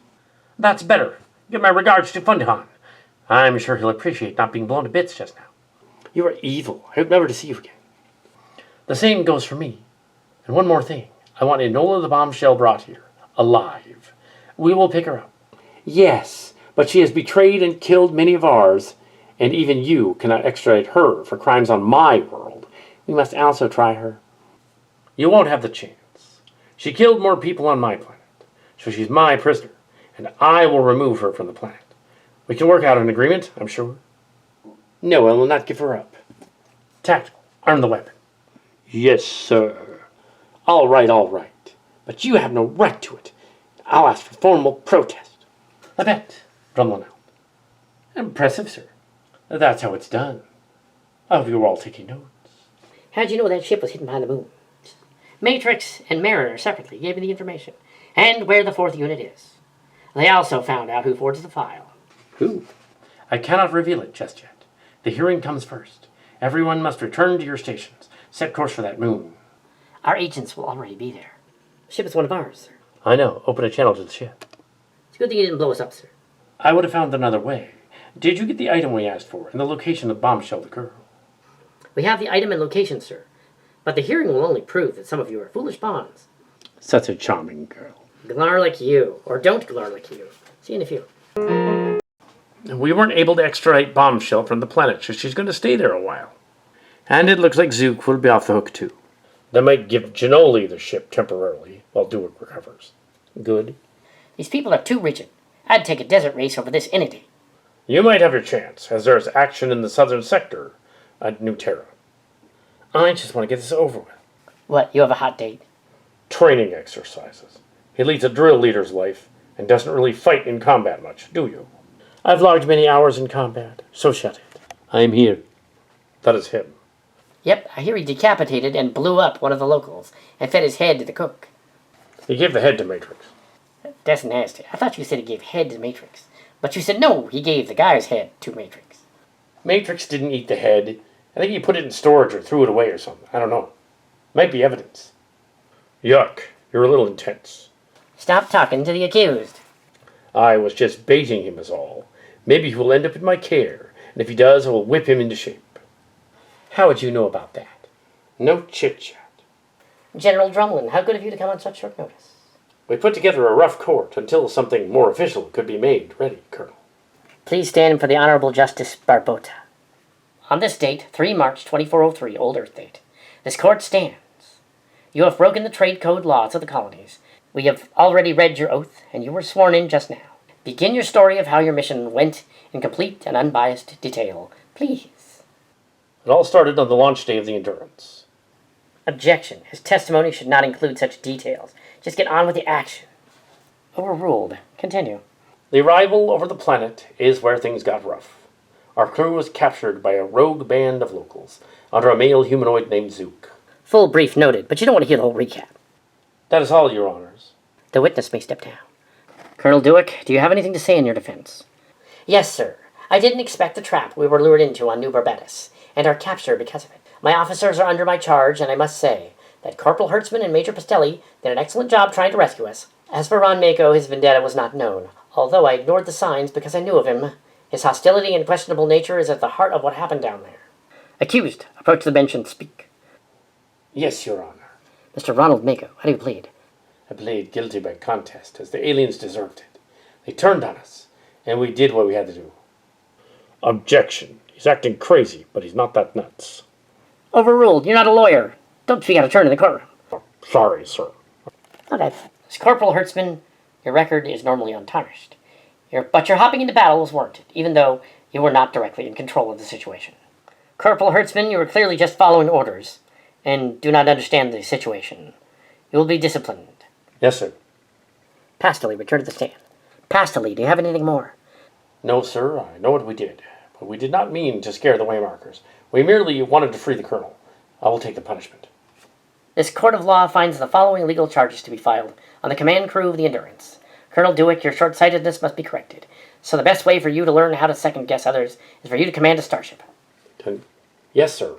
That's better. Give my regards to Fundihan. I'm sure he'll appreciate not being blown to bits just now. You are evil. I hope never to see you again. The same goes for me. And one more thing. I want Enola the bombshell brought here, alive. We will pick her up. Yes, but she has betrayed and killed many of ours, and even you cannot extradite her for crimes on my world. We must also try her. You won't have the chance. She killed more people on my planet, so she's my prisoner, and I will remove her from the planet. We can work out an agreement, I'm sure. No, I will not give her up. Tactical. Arm the weapon. Yes, sir. All right. But you have no right to it. I'll ask for formal protest. A bet. Drumlin out. Impressive, sir. That's how it's done. I hope you were all taking notes. How'd you know that ship was hidden behind the moon? Matrix and Mariner separately gave me the information, and where the fourth unit is. They also found out who forged the file. Who? I cannot reveal it just yet. The hearing comes first. Everyone must return to your stations. Set course for that moon. Our agents will already be there. The ship is one of ours, sir. I know. Open a channel to the ship. It's a good thing you didn't blow us up, sir. I would have found another way. Did you get the item we asked for and the location of Bombshell the girl? We have the item and location, sir. But the hearing will only prove that some of you are foolish pawns. Such a charming girl. Glar like you, or don't glar like you. See you in a few. We weren't able to extradite Bombshell from the planet, so she's going to stay there a while. And it looks like Zook will be off the hook, too. That might give Janoli the ship temporarily, while Dueck recovers. Good. These people are too rigid. I'd take a desert race over this any day. You might have your chance, as there is action in the southern sector at New Terra. I just want to get this over with. What, you have a hot date? Training exercises. He leads a drill leader's life, and doesn't really fight in combat much, do you? I've logged many hours in combat, so shut it. I am here. That is him. Yep, I hear he decapitated and blew up one of the locals and fed his head to the cook. He gave the head to Matrix. That's nasty. I thought you said he gave head to Matrix. But you said no, he gave the guy's head to Matrix. Matrix didn't eat the head. I think he put it in storage or threw it away or something. I don't know. Might be evidence. Yuck. You're a little intense. Stop talking to the accused. I was just baiting him is all. Maybe he will end up in my care, and if he does, I will whip him into shape. How would you know about that? No chit-chat. General Drumlin, how good of you to come on such short notice. We put together a rough court until something more official could be made ready, Colonel. Please stand for the Honorable Justice Barbota. On this date, 3 March 2403, Old Earth date, This court stands. You have broken the trade code laws of the colonies. We have already read your oath, and you were sworn in just now. Begin your story of how your mission went in complete and unbiased detail, please. It all started on the launch day of the Endurance. Objection. His testimony should not include such details. Just get on with the action. Overruled. Continue. The arrival over the planet is where things got rough. Our crew was captured by a rogue band of locals under a male humanoid named Zook. Full brief noted, but you don't want to hear the whole recap. That is all, Your Honors. The witness may step down. Colonel Dueck, do you have anything to say in your defense? Yes, sir. I didn't expect the trap we were lured into on New Barbadiis, and our capture because of it. My officers are under my charge, and I must say that Corporal Hertzman and Major Pastelli did an excellent job trying to rescue us. As for Ron Maco, his vendetta was not known, although I ignored the signs because I knew of him. His hostility and questionable nature is at the heart of what happened down there. Accused, approach the bench and speak. Yes, Your Honor. Mr. Ronald Maco, how do you plead? I plead guilty by contest, as the aliens deserved it. They turned on us, and we did what we had to do. Objection. He's acting crazy, but he's not that nuts. Overruled. You're not a lawyer. Don't speak out of turn in the courtroom. Sorry, sir. Okay. As Corporal Hertzman, your record is normally untarnished. But your hopping into battle was warranted, even though you were not directly in control of the situation. Corporal Hertzman, you were clearly just following orders, and do not understand the situation. You will be disciplined. Yes, sir. Pastelli, return to the stand. Pastelli, do you have anything more? No, sir. I know what we did, but we did not mean to scare the Waymarkers. We merely wanted to free the Colonel. I will take the punishment. This court of law finds the following legal charges to be filed on the command crew of the Endurance. Colonel Dueck, your short-sightedness must be corrected. So the best way for you to learn how to second-guess others is for you to command a starship. Yes, sir.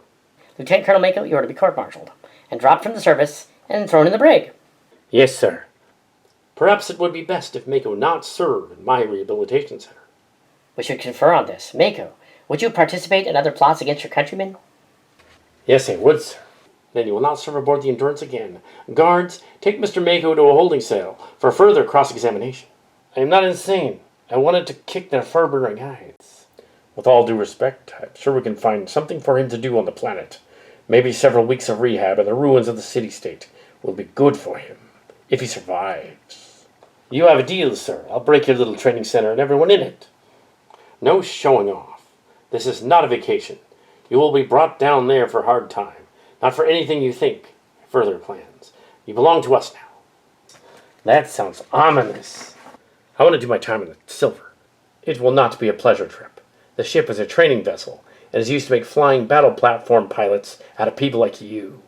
Lieutenant Colonel Maco, you are to be court-martialed and dropped from the service and thrown in the brig. Yes, sir. Perhaps it would be best if Mako not serve in my rehabilitation center. We should confer on this. Mako, would you participate in other plots against your countrymen? Yes, I would, sir. Then you will not serve aboard the Endurance again. Guards, take Mr. Mako to a holding cell for further cross-examination. I am not insane. I wanted to kick their fur-burning hides. With all due respect, I'm sure we can find something for him to do on the planet. Maybe several weeks of rehab in the ruins of the city-state will be good for him, if he survives. You have a deal, sir. I'll break your little training center and everyone in it. No showing off. This is not a vacation. You will be brought down there for hard time, not for anything you think. Further plans. You belong to us now. That sounds ominous. I want to do my time in the Silver. It will not be a pleasure trip. The ship is a training vessel and is used to make flying battle platform pilots out of people like you.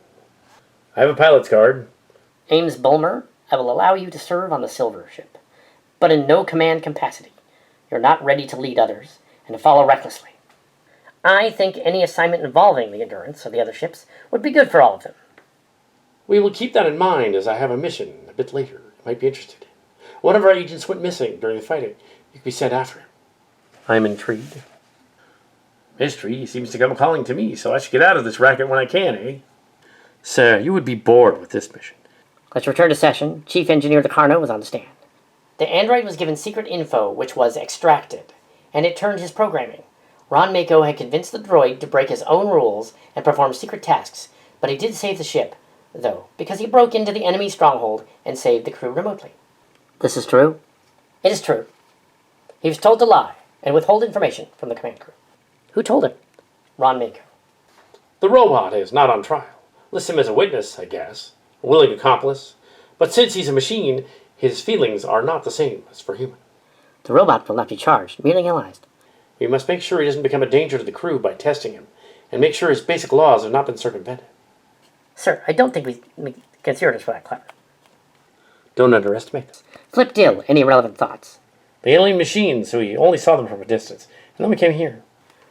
I have a pilot's card. Ames Bulmer, I will allow you to serve on the Silver ship, but in no command capacity. You're not ready to lead others and to follow recklessly. I think any assignment involving the Endurance or the other ships would be good for all of them. We will keep that in mind as I have a mission a bit later you might be interested in. One of our agents went missing during the fighting. You could be sent after him. I'm intrigued. Mystery seems to come calling to me, so I should get out of this racket when I can, eh? Sir, you would be bored with this mission. Let's return to session. Chief Engineer DeCarno was on the stand. The android was given secret info, which was extracted, and it turned his programming. Ron Maco had convinced the droid to break his own rules and perform secret tasks, but he did save the ship, though, because he broke into the enemy stronghold and saved the crew remotely. This is true? It is true. He was told to lie and withhold information from the command crew. Who told him? Ron Maco. The robot is not on trial. List him as a witness, I guess. A willing accomplice. But since he's a machine, his feelings are not the same as for human. The robot will not be charged, merely analyzed. We must make sure he doesn't become a danger to the crew by testing him, and make sure his basic laws have not been circumvented. Sir, I don't think we consider this for that clever. Don't underestimate them. Flip Dill, any relevant thoughts? The alien machines, so we only saw them from a distance, and then we came here.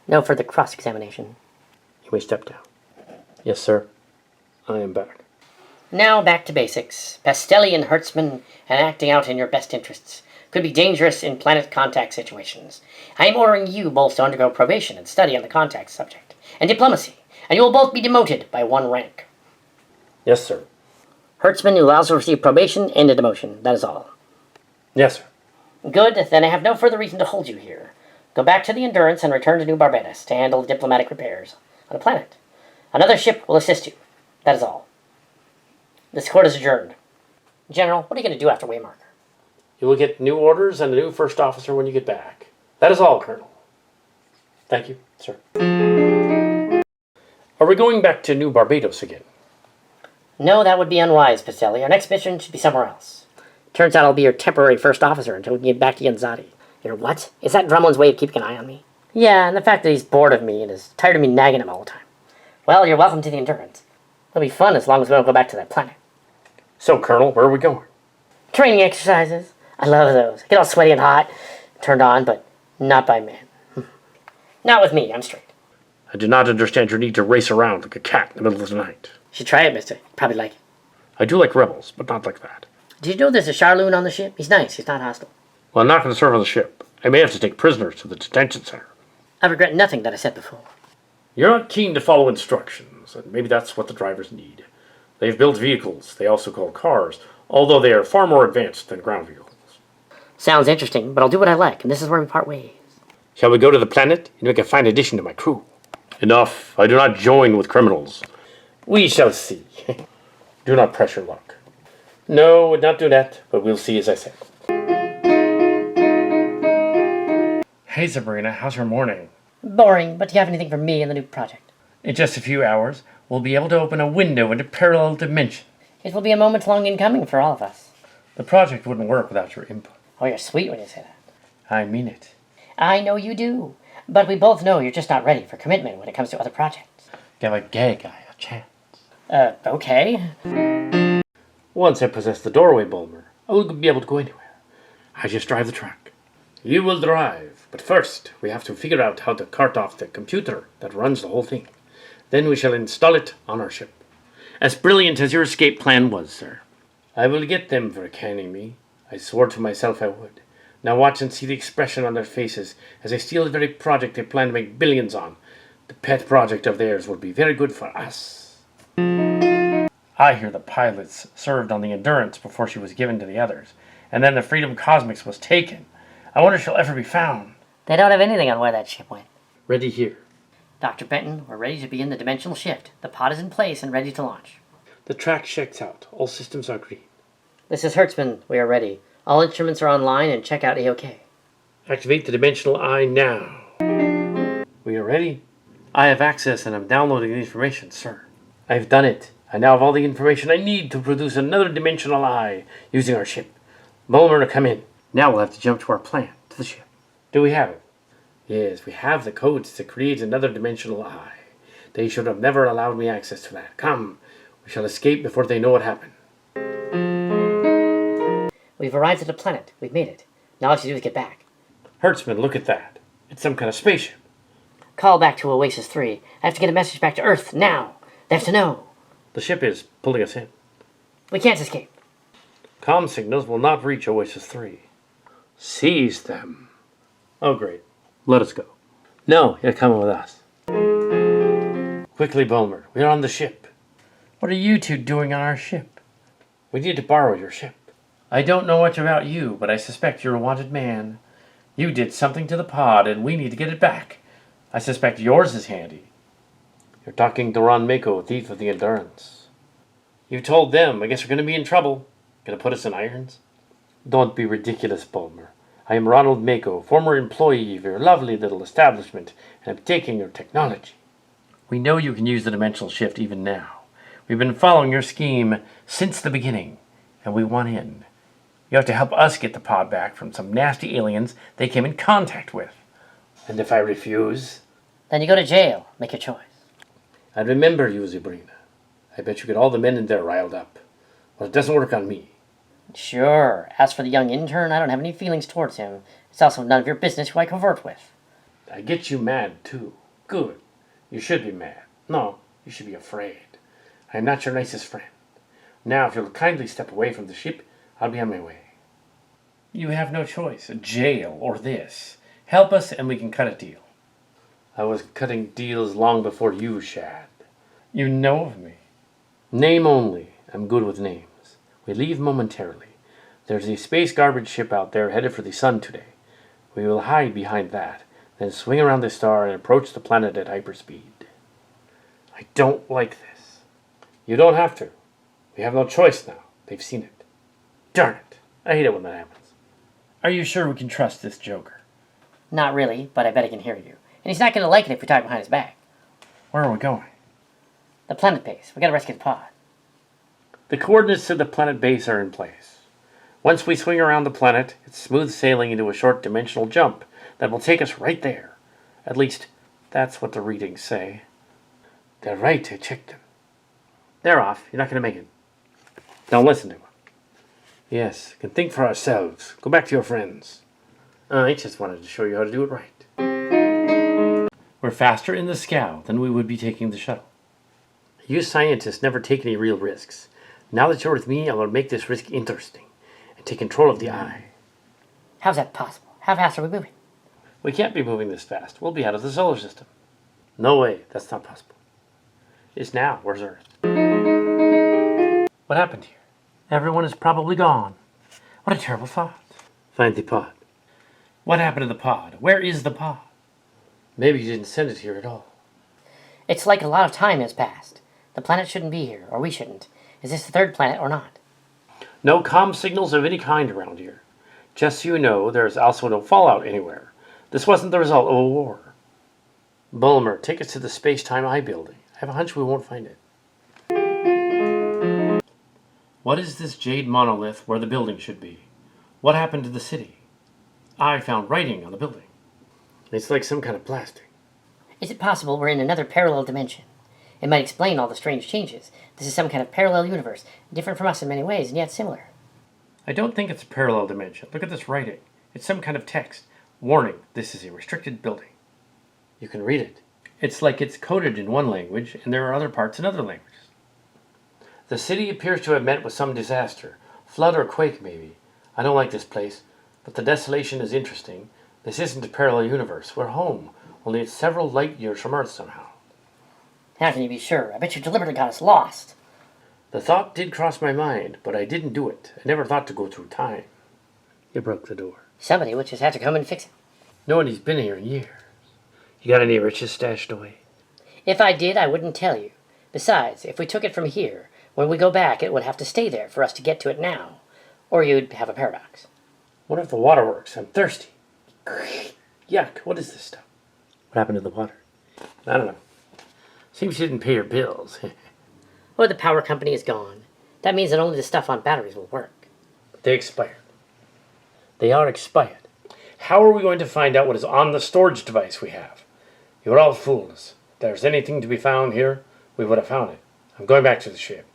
No further cross-examination. You may step down. Yes, sir. I am back. Now back to basics. Pastelli and Hertzman, and acting out in your best interests, could be dangerous in planet contact situations. I am ordering you both to undergo probation and study on the contact subject, and diplomacy, and you will both be demoted by 1 rank. Yes, sir. Hertzman, you will also receive probation and a demotion. That is all. Yes, sir. Good, then I have no further reason to hold you here. Go back to the Endurance and return to New Barbadiis to handle diplomatic repairs on the planet. Another ship will assist you. That is all. This court is adjourned. General, what are you going to do after Waymarker? You will get new orders and a new first officer when you get back. That is all, Colonel. Thank you, sir. Are we going back to New Barbados again? No, that would be unwise, Pastelli. Our next mission should be somewhere else. Turns out I'll be your temporary first officer until we can get back to Yunsati. Your what? Is that Drumlin's way of keeping an eye on me? Yeah, and the fact that he's bored of me and is tired of me nagging him all the time. Well, you're welcome to the Endurance. It'll be fun as long as we don't go back to that planet. So, Colonel, where are we going? Training exercises. I love those. I get all sweaty and hot, turned on, but not by men. Not with me, I'm straight. I do not understand your need to race around like a cat in the middle of the night. You should try it, mister. Probably like it. I do like rebels, but not like that. Did you know there's a Charloon on the ship? He's nice. He's not hostile. Well, I'm not going to serve on the ship. I may have to take prisoners to the detention center. I regret nothing that I said before. You're not keen to follow instructions, and maybe that's what the drivers need. They've built vehicles they also call cars, although they are far more advanced than ground vehicles. Sounds interesting, but I'll do what I like, and this is where we part ways. Shall we go to the planet and make a fine addition to my crew? Enough. I do not join with criminals. We shall see. Do not pressure luck. No, would not do that, but we'll see, as I said. Hey, Sabrina, how's your morning? Boring, but do you have anything for me in the new project? In just a few hours, we'll be able to open a window into parallel dimension. It will be a moment long in coming for all of us. The project wouldn't work without your input. Oh, you're sweet when you say that. I mean it. I know you do, but we both know you're just not ready for commitment when it comes to other projects. Give a gay guy a chance. Okay. Once I possess the doorway, Bulmer, I will be able to go anywhere. I just drive the truck. You will drive, but first we have to figure out how to cart off the computer that runs the whole thing. Then we shall install it on our ship. As brilliant as your escape plan was, sir. I will get them for canning me. I swore to myself I would. Now watch and see the expression on their faces as they steal the very project they plan to make billions on. The pet project of theirs will be very good for us. I hear the pilots served on the Endurance before she was given to the others, and then the Freedom Cosmics was taken. I wonder if she'll ever be found. They don't have anything on where that ship went. Ready here. Dr. Benton, we're ready to begin the dimensional shift. The pod is in place and ready to launch. The track checks out. All systems are green. This is Hertzman. We are ready. All instruments are online and check out A-OK. Activate the dimensional eye now. We are ready. I have access and I'm downloading the information, sir. I've done it. I now have all the information I need to produce another dimensional eye using our ship. Bulmer, come in. Now we'll have to jump to our plant, to the ship. Do we have it? Yes, we have the codes to create another dimensional eye. They should have never allowed me access to that. Come, we shall escape before they know what happened. We've arrived at the planet. We've made it. Now all you have to do is get back. Hertzman, look at that. It's some kind of spaceship. Call back to Oasis 3. I have to get a message back to Earth, now. They have to know. The ship is pulling us in. We can't escape. Comm signals will not reach Oasis 3. Seize them. Oh, great. Let us go. No, you're coming with us. Quickly, Bulmer. We are on the ship. What are you two doing on our ship? We need to borrow your ship. I don't know much about you, but I suspect you're a wanted man. You did something to the pod, and we need to get it back. I suspect yours is handy. You're talking to Ron Maco, thief of the Endurance. You told them. I guess you're going to be in trouble. Going to put us in irons? Don't be ridiculous, Bulmer. I am Ronald Maco, former employee of your lovely little establishment, and I'm taking your technology. We know you can use the dimensional shift even now. We've been following your scheme since the beginning, and we want in. You have to help us get the pod back from some nasty aliens they came in contact with. And if I refuse? Then you go to jail. Make your choice. I remember you, Sabrina. I bet you get all the men in there riled up. Well, it doesn't work on me. Sure. As for the young intern, I don't have any feelings towards him. It's also none of your business who I convert with. I get you mad, too. Good. You should be mad. No, you should be afraid. I am not your nicest friend. Now, if you'll kindly step away from the ship, I'll be on my way. You have no choice. Jail or this. Help us and we can cut a deal. I was cutting deals long before you, Shad. You know of me. Name only. I'm good with names. We leave momentarily. There's a space garbage ship out there headed for the sun today. We will hide behind that, then swing around the star and approach the planet at hyperspeed. I don't like this. You don't have to. We have no choice now. They've seen it. Darn it. I hate it when that happens. Are you sure we can trust this joker? Not really, but I bet he can hear you. And he's not going to like it if we talk behind his back. Where are we going? The planet base. We got to rescue the pod. The coordinates to the planet base are in place. Once we swing around the planet, it's smooth sailing into a short dimensional jump that will take us right there. At least, that's what the readings say. They're right, I checked them. They're off. You're not going to make it. Don't listen to them. Yes, can think for ourselves. Go back to your friends. I just wanted to show you how to do it right. We're faster in the scow than we would be taking the shuttle. You scientists never take any real risks. Now that you're with me, I will make this risk interesting and take control of the eye. How's that possible? How fast are we moving? We can't be moving this fast. We'll be out of the solar system. No way. That's not possible. It's now. Where's Earth? What happened here? Everyone is probably gone. What a terrible thought. Find the pod. What happened to the pod? Where is the pod? Maybe you didn't send it here at all. It's like a lot of time has passed. The planet shouldn't be here, or we shouldn't. Is this the third planet or not? No comm signals of any kind around here. Just so you know, there's also no fallout anywhere. This wasn't the result of a war. Bulmer, take us to the space-time eye building. I have a hunch we won't find it. What is this jade monolith where the building should be? What happened to the city? I found writing on the building. It's like some kind of plastic. Is it possible we're in another parallel dimension? It might explain all the strange changes. This is some kind of parallel universe, different from us in many ways, and yet similar. I don't think it's a parallel dimension. Look at this writing. It's some kind of text. Warning, this is a restricted building. You can read it. It's like it's coded in one language, and there are other parts in other languages. The city appears to have met with some disaster. Flood or quake, maybe. I don't like this place, but the desolation is interesting. This isn't a parallel universe. We're home, only it's several light years from Earth somehow. How can you be sure? I bet you deliberately got us lost. The thought did cross my mind, but I didn't do it. I never thought to go through time. You broke the door. Somebody would just have to come and fix it. Nobody's been here in years. You got any riches stashed away? If I did, I wouldn't tell you. Besides, if we took it from here, when we go back, it would have to stay there for us to get to it now. Or you'd have a paradox. What if the water works? I'm thirsty. Yuck, what is this stuff? What happened to the water? I don't know. Seems you didn't pay your bills. Or the power company is gone. That means that only the stuff on batteries will work. They expired. They are expired. How are we going to find out what is on the storage device we have? You're all fools. If there's anything to be found here, we would have found it. I'm going back to the ship.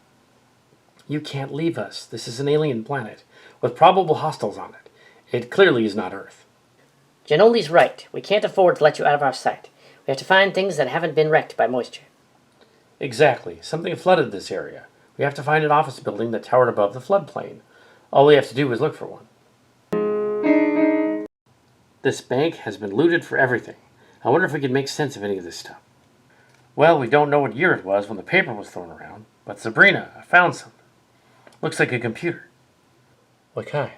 You can't leave us. This is an alien planet with probable hostiles on it. It clearly is not Earth. Janoli's right. We can't afford to let you out of our sight. We have to find things that haven't been wrecked by moisture. Exactly. Something flooded this area. We have to find an office building that towered above the floodplain. All we have to do is look for one. This bank has been looted for everything. I wonder if we can make sense of any of this stuff. Well, we don't know what year it was when the paper was thrown around, but Sabrina, I found something. Looks like a computer. What kind?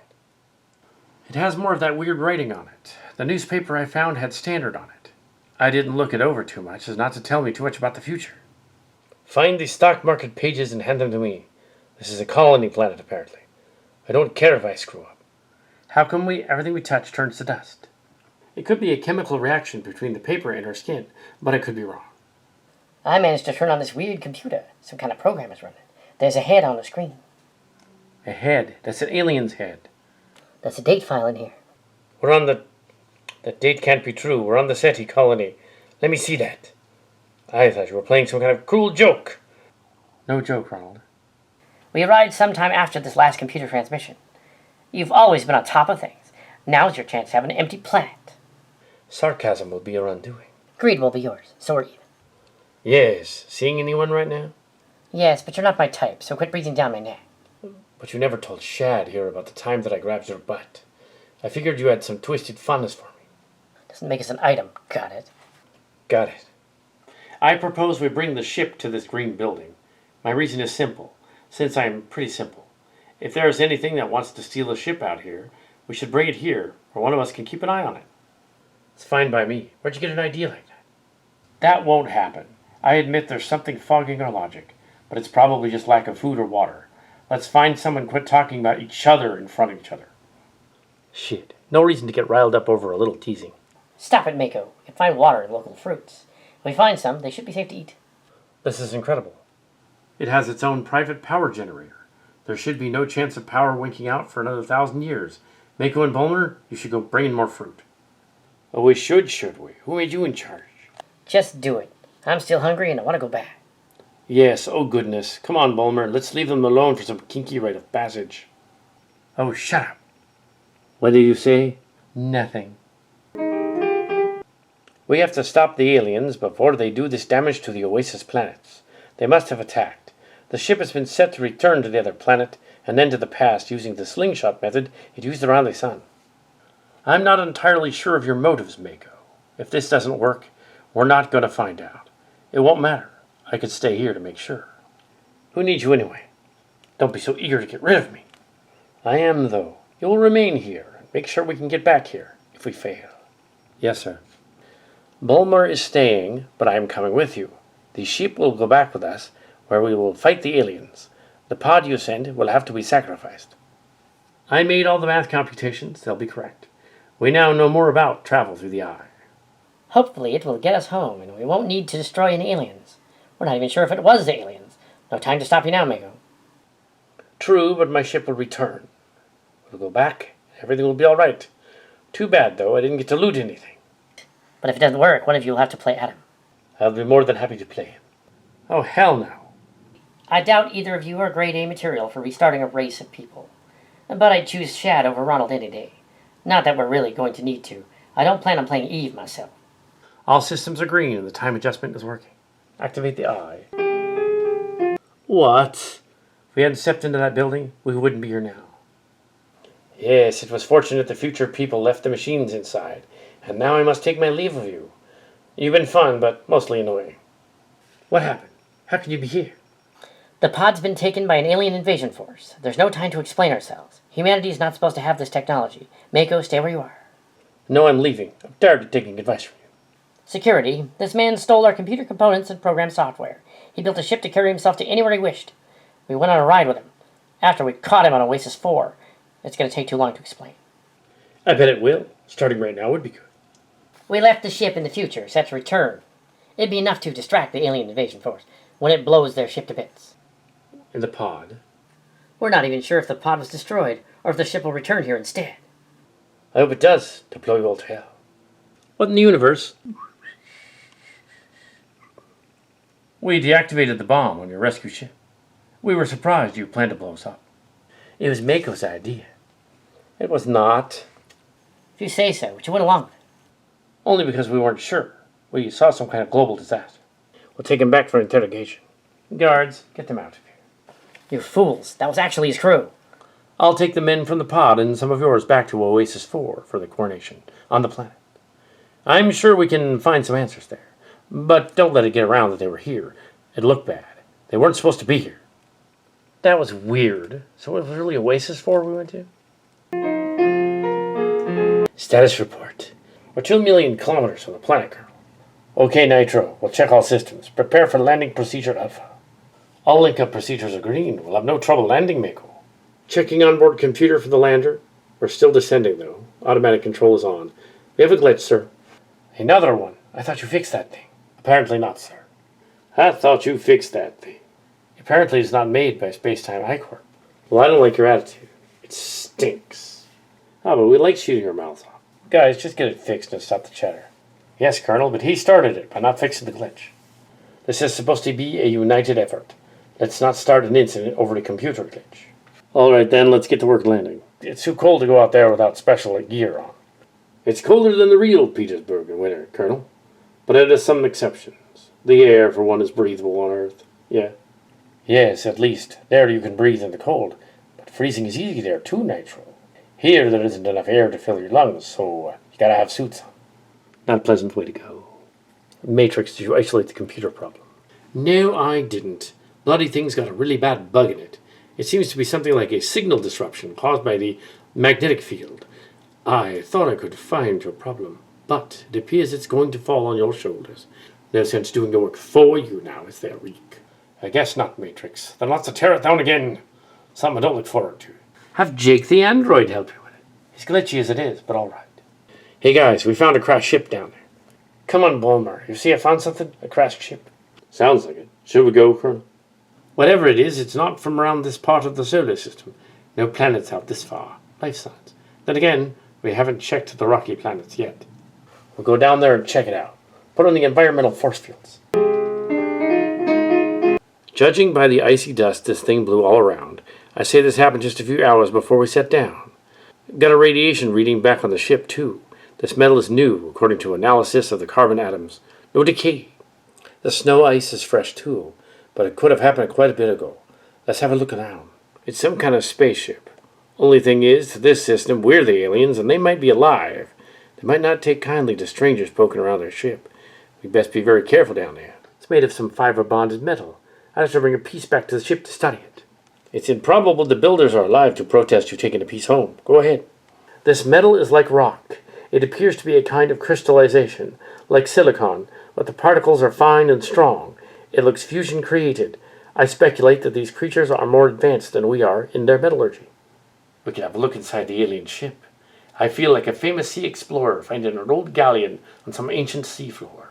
It has more of that weird writing on it. The newspaper I found had standard on it. I didn't look it over too much as not to tell me too much about the future. Find the stock market pages and hand them to me. This is a colony planet, apparently. I don't care if I screw up. How come everything we touch turns to dust? It could be a chemical reaction between the paper and our skin, but I could be wrong. I managed to turn on this weird computer. Some kind of program is running. There's a head on the screen. A head. That's an alien's head. That's a date file in here. We're on the... That date can't be true. We're on the SETI colony. Let me see that. I thought you were playing some kind of cruel joke. No joke, Ronald. We arrived sometime after this last computer transmission. You've always been on top of things. Now's your chance to have an empty planet. Sarcasm will be your undoing. Greed will be yours, so are you. Yes. Seeing anyone right now? Yes, but you're not my type, so quit breathing down my neck. But you never told Shad here about the time that I grabbed your butt. I figured you had some twisted fondness for me. Doesn't make us an item, got it? Got it. I propose we bring the ship to this green building. My reason is simple, since I'm pretty simple. If there is anything that wants to steal a ship out here, we should bring it here, or one of us can keep an eye on it. It's fine by me. Where'd you get an idea like that? That won't happen. I admit there's something fogging our logic, but it's probably just lack of food or water. Let's find some and quit talking about each other in front of each other. Shit. No reason to get riled up over a little teasing. Stop it, Mako. We can find water and local fruits. If we find some, they should be safe to eat. This is incredible. It has its own private power generator. There should be no chance of power winking out for another 1,000 years. Mako and Bulmer, you should go bring in more fruit. Oh, we should we? Who made you in charge? Just do it. I'm still hungry and I want to go back. Yes, oh goodness. Come on, Bulmer. Let's leave them alone for some kinky rite of passage. Oh, shut up. What did you say? Nothing. We have to stop the aliens before they do this damage to the Oasis planets. They must have attacked. The ship has been set to return to the other planet and then to the past using the slingshot method it used around the sun. I'm not entirely sure of your motives, Mako. If this doesn't work, we're not going to find out. It won't matter. I could stay here to make sure. Who needs you anyway? Don't be so eager to get rid of me. I am, though. You'll remain here and make sure we can get back here if we fail. Yes, sir. Bulmer is staying, but I am coming with you. The ship will go back with us, where we will fight the aliens. The pod you send will have to be sacrificed. I made all the math computations. They'll be correct. We now know more about travel through the eye. Hopefully it will get us home and we won't need to destroy any aliens. We're not even sure if it was the aliens. No time to stop you now, Mako. True, but my ship will return. We'll go back. Everything will be all right. Too bad, though, I didn't get to loot anything. But if it doesn't work, one of you will have to play Adam. I'll be more than happy to play him. Oh, hell no. I doubt either of you are grade A material for restarting a race of people. But I'd choose Shad over Ronald any day. Not that we're really going to need to. I don't plan on playing Eve myself. All systems are green and the time adjustment is working. Activate the eye. What? If we hadn't stepped into that building, we wouldn't be here now. Yes, it was fortunate the future people left the machines inside. And now I must take my leave of you. You've been fun, but mostly annoying. What happened? How can you be here? The pod's been taken by an alien invasion force. There's no time to explain ourselves. Humanity's not supposed to have this technology. Mako, stay where you are. No, I'm leaving. I'm tired of taking advice from you. Security. This man stole our computer components and program software. He built a ship to carry himself to anywhere he wished. We went on a ride with him. After we caught him on Oasis 4. It's going to take too long to explain. I bet it will. Starting right now would be good. We left the ship in the future, set to return. It'd be enough to distract the alien invasion force when it blows their ship to bits. And the pod? We're not even sure if the pod was destroyed, or if the ship will return here instead. I hope it does, to blow you all to hell. What in the universe? We deactivated the bomb on your rescue ship. We were surprised you planned to blow us up. It was Mako's idea. It was not. If you say so, but you went along with it. Only because we weren't sure. We saw some kind of global disaster. We'll take him back for interrogation. Guards, get them out of here. You fools, that was actually his crew. I'll take the men from the pod and some of yours back to Oasis 4 for the coronation on the planet. I'm sure we can find some answers there. But don't let it get around that they were here. It looked bad. They weren't supposed to be here. That was weird. So it was really Oasis 4 we went to? Status report. We're 2 million kilometers from the planet, Colonel. Okay, Nitro. We'll check all systems. Prepare for landing procedure Alpha. All link-up procedures are green. We'll have no trouble landing, Mako. Checking onboard computer for the lander. We're still descending, though. Automatic control is on. We have a glitch, sir. Another one. I thought you fixed that thing. Apparently not, sir. I thought you fixed that thing. Apparently it's not made by Space-Time I-Corp. Well, I don't like your attitude. It stinks. Oh, but we like shooting our mouths off. Guys, just get it fixed and stop the chatter. Yes, Colonel, but he started it by not fixing the glitch. This is supposed to be a united effort. Let's not start an incident over the computer glitch. All right, then, let's get to work landing. It's too cold to go out there without special gear on. It's colder than the real Petersburg in winter, Colonel. But it has some exceptions. The air, for one, is breathable on Earth. Yeah. Yes, at least. There you can breathe in the cold. But freezing is easy there, too, Nitro. Here there isn't enough air to fill your lungs, so you gotta have suits on. Not a pleasant way to go. Matrix, did you isolate the computer problem? No, I didn't. Bloody thing's got a really bad bug in it. It seems to be something like a signal disruption caused by the magnetic field. I thought I could find your problem, but it appears it's going to fall on your shoulders. No sense doing the work for you now, is there, Reek? I guess not, Matrix. Then lots of Terra down again. Something I don't look forward to. Have Jake the android help you with it. He's glitchy as it is, but all right. Hey guys, we found a crashed ship down there. Come on, Bulmer. You see I found something? A crashed ship. Sounds like it. Should we go, Colonel? Whatever it is, it's not from around this part of the solar system. No planets out this far. Life signs. Then again, we haven't checked the rocky planets yet. We'll go down there and check it out. Put on the environmental force fields. Judging by the icy dust this thing blew all around, I say this happened just a few hours before we set down. Got a radiation reading back on the ship, too. This metal is new, according to analysis of the carbon atoms. No decay. The snow ice is fresh, too, but it could have happened quite a bit ago. Let's have a look around. It's some kind of spaceship. Only thing is, to this system, we're the aliens, and they might be alive. They might not take kindly to strangers poking around their ship. We'd best be very careful down there. It's made of some fiber-bonded metal. I'd have to bring a piece back to the ship to study it. It's improbable the builders are alive to protest you taking a piece home. Go ahead. This metal is like rock. It appears to be a kind of crystallization, like silicon, but the particles are fine and strong. It looks fusion-created. I speculate that these creatures are more advanced than we are in their metallurgy. We could have a look inside the alien ship. I feel like a famous sea explorer finding an old galleon on some ancient seafloor.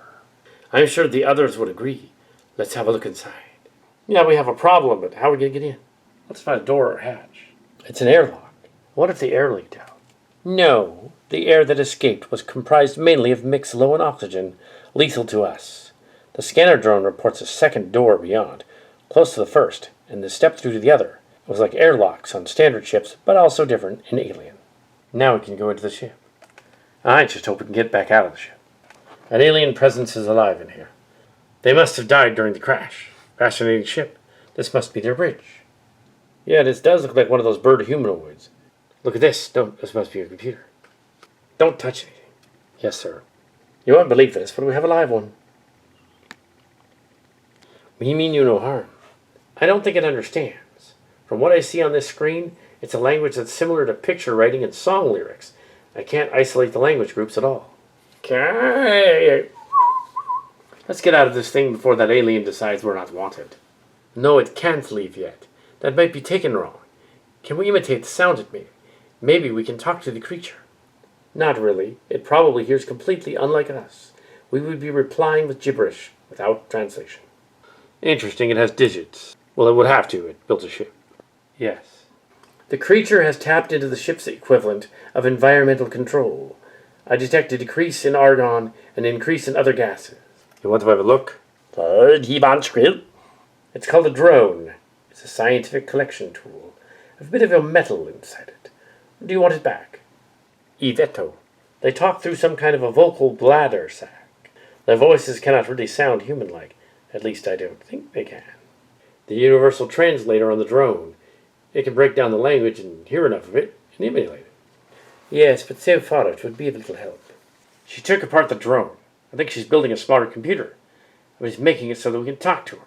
I'm sure the others would agree. Let's have a look inside. Yeah, we have a problem, but how are we going to get in? Let's find a door or hatch. It's an airlock. What if the air leaked out? No, the air that escaped was comprised mainly of mixed low in oxygen, lethal to us. The scanner drone reports a second door beyond, close to the first, and the step through to the other. It was like airlocks on standard ships, but also different in Alien. Now we can go into the ship. I just hope we can get back out of the ship. An alien presence is alive in here. They must have died during the crash. Fascinating ship. This must be their bridge. Yeah, this does look like one of those bird humanoids. Look at this. No, this must be a computer. Don't touch anything. Yes, sir. You won't believe this, but we have a live one. We mean you no harm. I don't think it understands. From what I see on this screen, it's a language that's similar to picture writing and song lyrics. I can't isolate the language groups at all. Okay. Let's get out of this thing before that alien decides we're not wanted. No, it can't leave yet. That might be taken wrong. Can we imitate the sound it made? Maybe we can talk to the creature. Not really. It probably hears completely unlike us. We would be replying with gibberish, without translation. Interesting, it has digits. Well, it would have to. It built a ship. Yes. The creature has tapped into the ship's equivalent of environmental control. I detect a decrease in argon and increase in other gases. You want to have a look? It's called a drone. It's a scientific collection tool. A bit of a metal inside it. Do you want it back? Iveto. They talk through some kind of a vocal bladder sac. Their voices cannot really sound human-like. At least I don't think they can. The universal translator on the drone. It can break down the language and hear enough of it and emulate it. Yes, but so far it would be of little help. She took apart the drone. I think she's building a smarter computer. I was making it so that we can talk to her.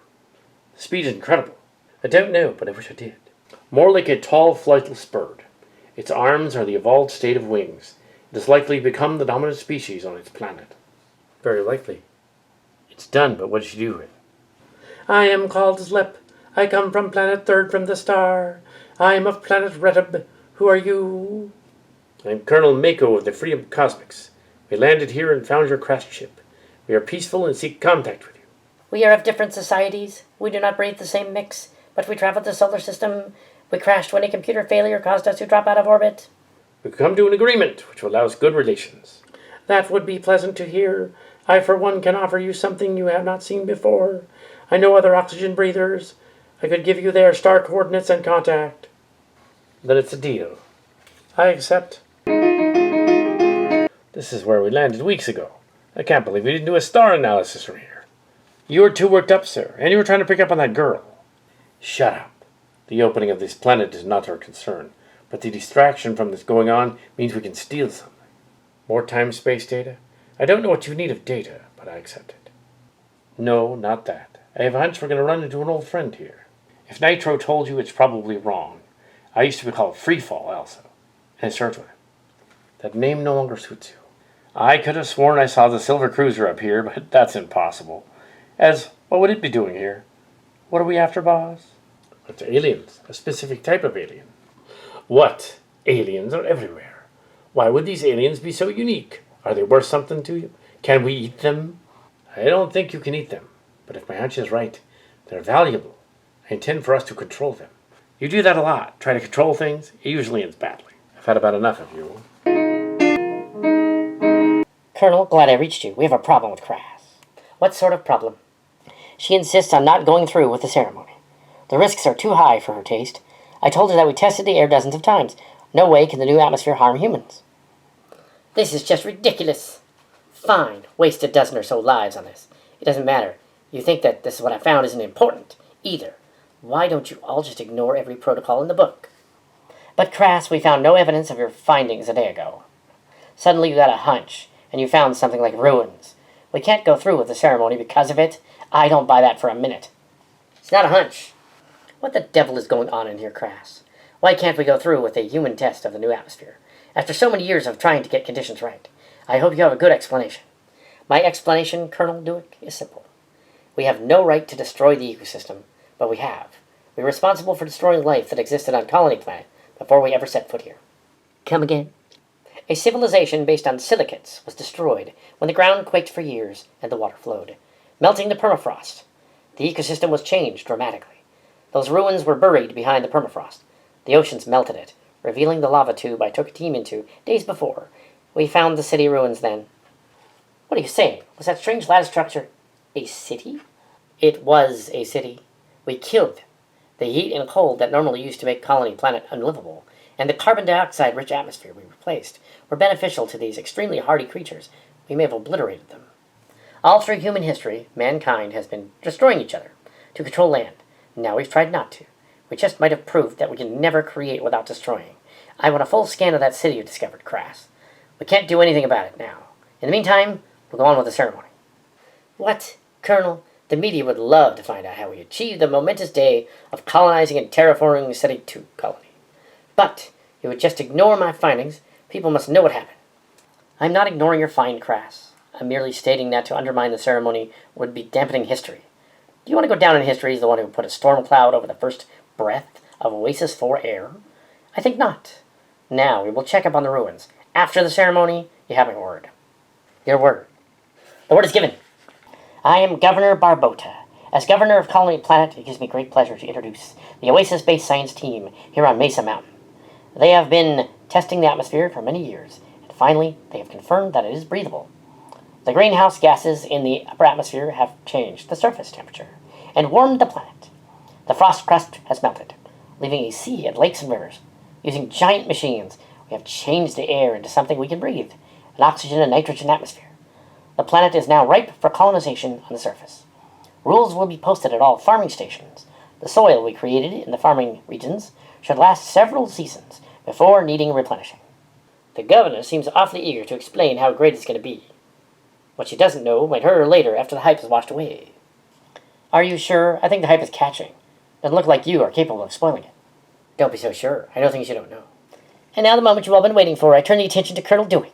The speed is incredible. I don't know, but I wish I did. More like a tall, flightless bird. Its arms are the evolved state of wings. It has likely become the dominant species on its planet. Very likely. It's done, but what did she do with it? I am called Zlep. I come from planet third from the star. I am of planet Retub. Who are you? I'm Colonel Maco of the Freedom Cosmics. We landed here and found your crashed ship. We are peaceful and seek contact with you. We are of different societies. We do not breathe the same mix, but we travel the solar system. We crashed when a computer failure caused us to drop out of orbit. We come to an agreement which will allow us good relations. That would be pleasant to hear. I, for one, can offer you something you have not seen before. I know other oxygen breathers. I could give you their star coordinates and contact. Then it's a deal. I accept. This is where we landed weeks ago. I can't believe we didn't do a star analysis from here. You were too worked up, sir, and you were trying to pick up on that girl. Shut up. The opening of this planet is not our concern, but the distraction from this going on means we can steal something. More time-space data? I don't know what you need of data, but I accept it. No, not that. I have a hunch we're going to run into an old friend here. If Nitro told you, it's probably wrong. I used to be called Freefall, also, and it starts with it. That name no longer suits you. I could have sworn I saw the Silver Cruiser up here, but that's impossible. What would it be doing here? What are we after, boss? It's aliens. A specific type of alien. What? Aliens are everywhere. Why would these aliens be so unique? Are they worth something to you? Can we eat them? I don't think you can eat them. But if my hunch is right, they're valuable. I intend for us to control them. You do that a lot. Try to control things. It usually ends badly. I've had about enough of you. Colonel, glad I reached you. We have a problem with Crass. What sort of problem? She insists on not going through with the ceremony. The risks are too high for her taste. I told her that we tested the air dozens of times. No way can the new atmosphere harm humans. This is just ridiculous. Fine, waste a dozen or so lives on this. It doesn't matter. You think that this is what I found isn't important either. Why don't you all just ignore every protocol in the book? But Crass, we found no evidence of your findings a day ago. Suddenly you got a hunch, and you found something like ruins. We can't go through with the ceremony because of it. I don't buy that for a minute. It's not a hunch. What the devil is going on in here, Crass? Why can't we go through with a human test of the new atmosphere? After so many years of trying to get conditions right, I hope you have a good explanation. My explanation, Colonel Dueck, is simple. We have no right to destroy the ecosystem, but we have. We're responsible for destroying life that existed on Colony Planet before we ever set foot here. Come again? A civilization based on silicates was destroyed when the ground quaked for years and the water flowed, melting the permafrost. The ecosystem was changed dramatically. Those ruins were buried behind the permafrost. The oceans melted it, revealing the lava tube I took a team into days before. We found the city ruins then. What are you saying? Was that strange lattice structure a city? It was a city. We killed them. The heat and cold that normally used to make Colony Planet unlivable, and the carbon dioxide-rich atmosphere we replaced, were beneficial to these extremely hardy creatures. We may have obliterated them. All through human history, mankind has been destroying each other to control land. Now we've tried not to. We just might have proved that we can never create without destroying. I want a full scan of that city you discovered, Crass. We can't do anything about it now. In the meantime, we'll go on with the ceremony. What? Colonel, the media would love to find out how we achieved the momentous day of colonizing and terraforming City 2 colony. But you would just ignore my findings. People must know what happened. I'm not ignoring your find, Crass. I'm merely stating that to undermine the ceremony would be dampening history. Do you want to go down in history as the one who put a storm cloud over the first breath of Oasis 4 air? I think not. Now we will check up on the ruins. After the ceremony, you have my word. Your word. The word is given. I am Governor Barbota. As Governor of Colony Planet, it gives me great pleasure to introduce the Oasis-based science team here on Mesa Mountain. They have been testing the atmosphere for many years, and finally they have confirmed that it is breathable. The greenhouse gases in the upper atmosphere have changed the surface temperature and warmed the planet. The frost crust has melted, leaving a sea and lakes and rivers. Using giant machines, we have changed the air into something we can breathe, an oxygen and nitrogen atmosphere. The planet is now ripe for colonization on the surface. Rules will be posted at all farming stations. The soil we created in the farming regions should last several seasons before needing replenishing. The governor seems awfully eager to explain how great it's going to be. What she doesn't know might hurt her later after the hype is washed away. Are you sure? I think the hype is catching. Doesn't look like you are capable of spoiling it. Don't be so sure. I know things you don't know. And now the moment you've all been waiting for, I turn the attention to Colonel Dueck.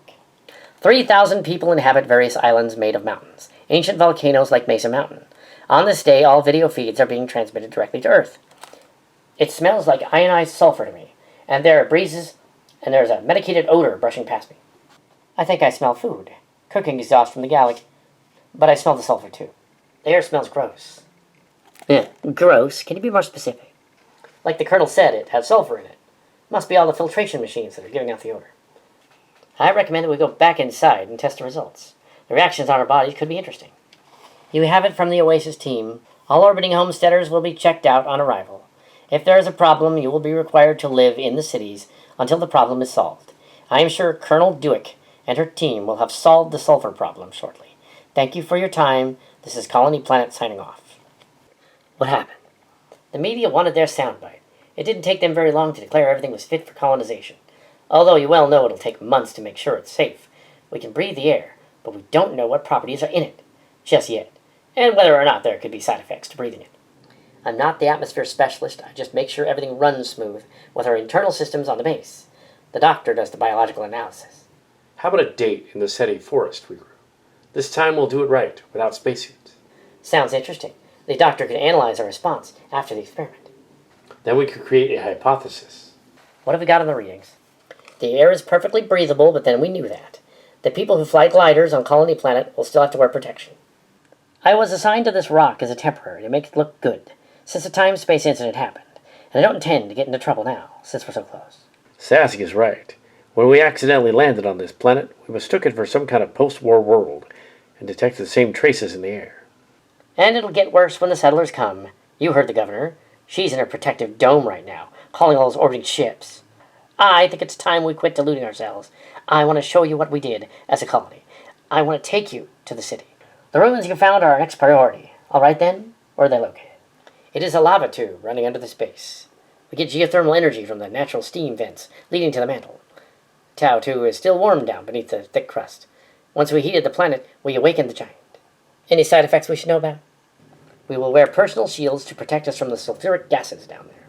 3,000 people inhabit various islands made of mountains, ancient volcanoes like Mesa Mountain. On this day, all video feeds are being transmitted directly to Earth. It smells like ionized sulfur to me, and there are breezes, and there's a medicated odor brushing past me. I think I smell food. Cooking exhaust from the galley, but I smell the sulfur too. The air smells gross. Gross? Can you be more specific? Like the colonel said, it has sulfur in it. Must be all the filtration machines that are giving out the odor. I recommend that we go back inside and test the results. The reactions on our bodies could be interesting. You have it from the Oasis team. All orbiting homesteaders will be checked out on arrival. If there is a problem, you will be required to live in the cities until the problem is solved. I am sure Colonel Dueck and her team will have solved the sulfur problem shortly. Thank you for your time. This is Colony Planet signing off. What happened? The media wanted their soundbite. It didn't take them very long to declare everything was fit for colonization. Although you well know it'll take months to make sure it's safe. We can breathe the air, but we don't know what properties are in it. Just yet. And whether or not there could be side effects to breathing it. I'm not the atmosphere specialist. I just make sure everything runs smooth with our internal systems on the base. The doctor does the biological analysis. How about a date in the Seti forest we grew? This time we'll do it right, without spacesuits. Sounds interesting. The doctor could analyze our response after the experiment. Then we could create a hypothesis. What have we got on the readings? The air is perfectly breathable, but then we knew that. The people who fly gliders on Colony Planet will still have to wear protection. I was assigned to this rock as a temporary to make it look good, since the time-space incident happened, and I don't intend to get into trouble now, since we're so close. Sassy is right. When we accidentally landed on this planet, we mistook it for some kind of post-war world, and detected the same traces in the air. And it'll get worse when the settlers come. You heard the governor. She's in her protective dome right now, calling all those orbiting ships. I think it's time we quit deluding ourselves. I want to show you what we did as a colony. I want to take you to the city. The ruins you found are our next priority. All right then? Where are they located? It is a lava tube running under the space. We get geothermal energy from the natural steam vents leading to the mantle. Tau 2 is still warm down beneath the thick crust. Once we heated the planet, we awakened the giant. Any side effects we should know about? We will wear personal shields to protect us from the sulfuric gases down there.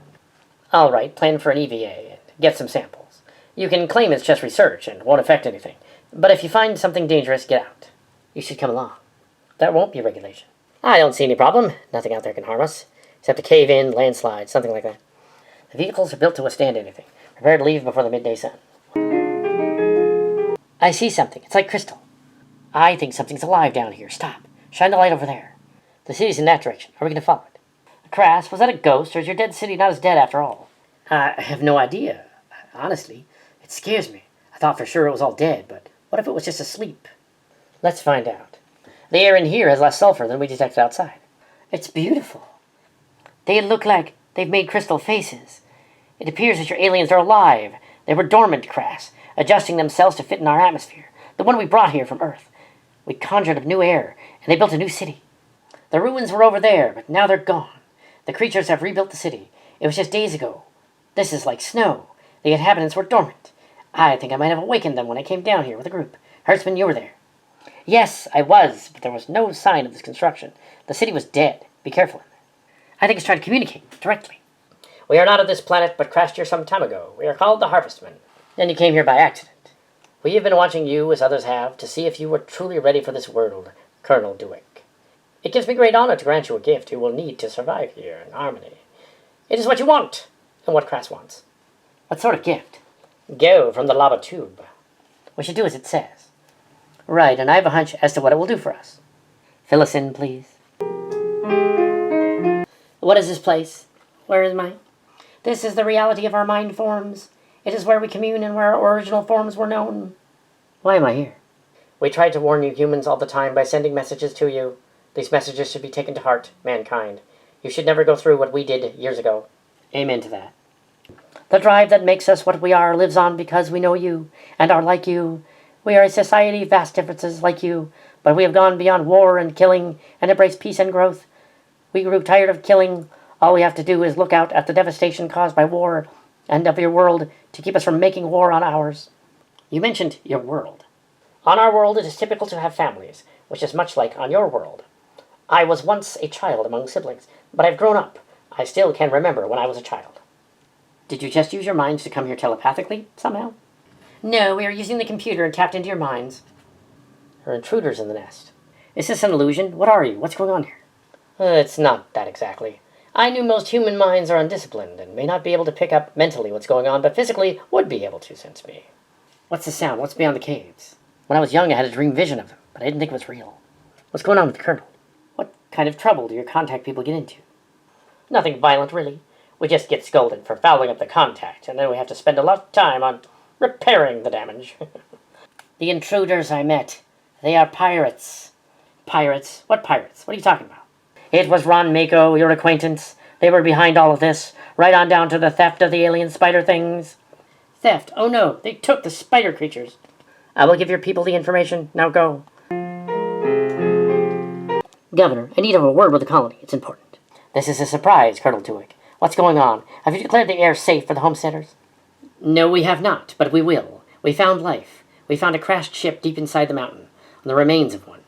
All right, plan for an EVA and get some samples. You can claim it's just research and won't affect anything, but if you find something dangerous, get out. You should come along. That won't be regulation. I don't see any problem. Nothing out there can harm us, except a cave-in, landslide, something like that. The vehicles are built to withstand anything. Prepare to leave before the midday sun. I see something. It's like crystal. I think something's alive down here. Stop. Shine the light over there. The city's in that direction. Are we going to follow it? Crass, was that a ghost, or is your dead city not as dead after all? I have no idea. Honestly, it scares me. I thought for sure it was all dead, but what if it was just asleep? Let's find out. The air in here has less sulfur than we detected outside. It's beautiful. They look like they've made crystal faces. It appears that your aliens are alive. They were dormant, Crass, adjusting themselves to fit in our atmosphere, the one we brought here from Earth. We conjured up new air, and they built a new city. The ruins were over there, but now they're gone. The creatures have rebuilt the city. It was just days ago. This is like snow. The inhabitants were dormant. I think I might have awakened them when I came down here with a group. Hertzman, you were there. Yes, I was, but there was no sign of this construction. The city was dead. Be careful in there. I think it's trying to communicate directly. We are not of this planet, but crashed here some time ago. We are called the Harvestmen. Then you came here by accident. We have been watching you, as others have, to see if you were truly ready for this world, Colonel Dueck. It gives me great honor to grant you a gift you will need to survive here in harmony. It is what you want, and what Crass wants. What sort of gift? Go from the lava tube. We should do as it says. Right, and I have a hunch as to what it will do for us. Fill us in, please. What is this place? Where is mine? This is the reality of our mind forms. It is where we commune and where our original forms were known. Why am I here? We tried to warn you humans all the time by sending messages to you. These messages should be taken to heart, mankind. You should never go through what we did years ago. Amen to that. The drive that makes us what we are lives on because we know you, and are like you. We are a society of vast differences like you, but we have gone beyond war and killing, and embraced peace and growth. We grew tired of killing. All we have to do is look out at the devastation caused by war, and of your world, to keep us from making war on ours. You mentioned your world. On our world it is typical to have families, which is much like on your world. I was once a child among siblings, but I've grown up. I still can remember when I was a child. Did you just use your minds to come here telepathically, somehow? No, we are using the computer and tapped into your minds. There are intruders in the nest. Is this an illusion? What are you? What's going on here? It's not that exactly. I knew most human minds are undisciplined and may not be able to pick up mentally what's going on, but physically would be able to sense me. What's the sound? What's beyond the caves? When I was young, I had a dream vision of them, but I didn't think it was real. What's going on with the Colonel? What kind of trouble do your contact people get into? Nothing violent, really. We just get scolded for fouling up the contact, and then we have to spend a lot of time on repairing the damage. The intruders I met, they are pirates. Pirates? What pirates? What are you talking about? It was Ron Maco, your acquaintance. They were behind all of this, right on down to the theft of the alien spider things. Theft? Oh no, they took the spider creatures. I will give your people the information. Now go. Governor, I need to have a word with the colony. It's important. This is a surprise, Colonel Dueck. What's going on? Have you declared the air safe for the homesteaders? No, we have not, but we will. We found life. We found a crashed ship deep inside the mountain, on the remains of one.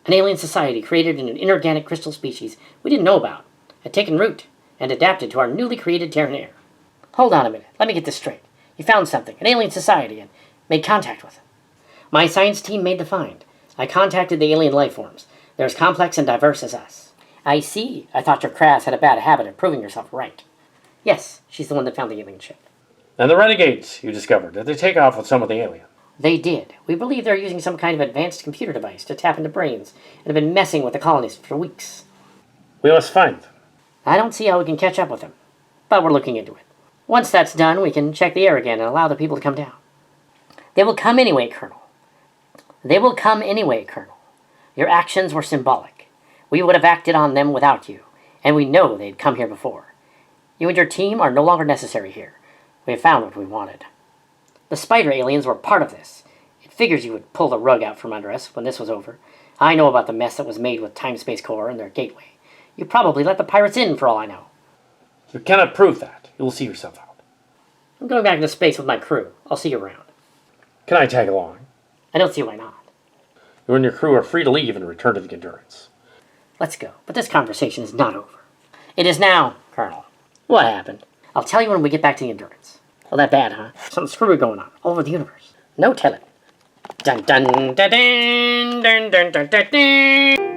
An alien society created in an inorganic crystal species we didn't know about, had taken root, and adapted to our newly created Terran air. Hold on a minute. Let me get this straight. You found something, an alien society, and made contact with them. My science team made the find. I contacted the alien life forms. They're as complex and diverse as us. I see. I thought your Kraz had a bad habit of proving herself right. Yes, she's the one that found the alien ship. And the renegades you discovered, did they take off with some of the aliens? They did. We believe they're using some kind of advanced computer device to tap into brains and have been messing with the colonists for weeks. We must find them. I don't see how we can catch up with them, but we're looking into it. Once that's done, we can check the air again and allow the people to come down. They will come anyway, Colonel. They will come anyway, Colonel. Your actions were symbolic. We would have acted on them without you, and we know they'd come here before. You and your team are no longer necessary here. We have found what we wanted. The spider aliens were part of this. It figures you would pull the rug out from under us when this was over. I know about the mess that was made with Time-Space Corps and their gateway. You probably let the pirates in, for all I know. You cannot prove that. You will see yourself out. I'm going back into space with my crew. I'll see you around. Can I tag along? I don't see why not. You and your crew are free to leave and return to the Endurance. Let's go. But this conversation is not over. It is now, Colonel. What happened? I'll tell you when we get back to the Endurance. Well, that bad, huh? Something screwy going on all over the universe. No telling. Dun dun dun dun dun dun dun dun dun.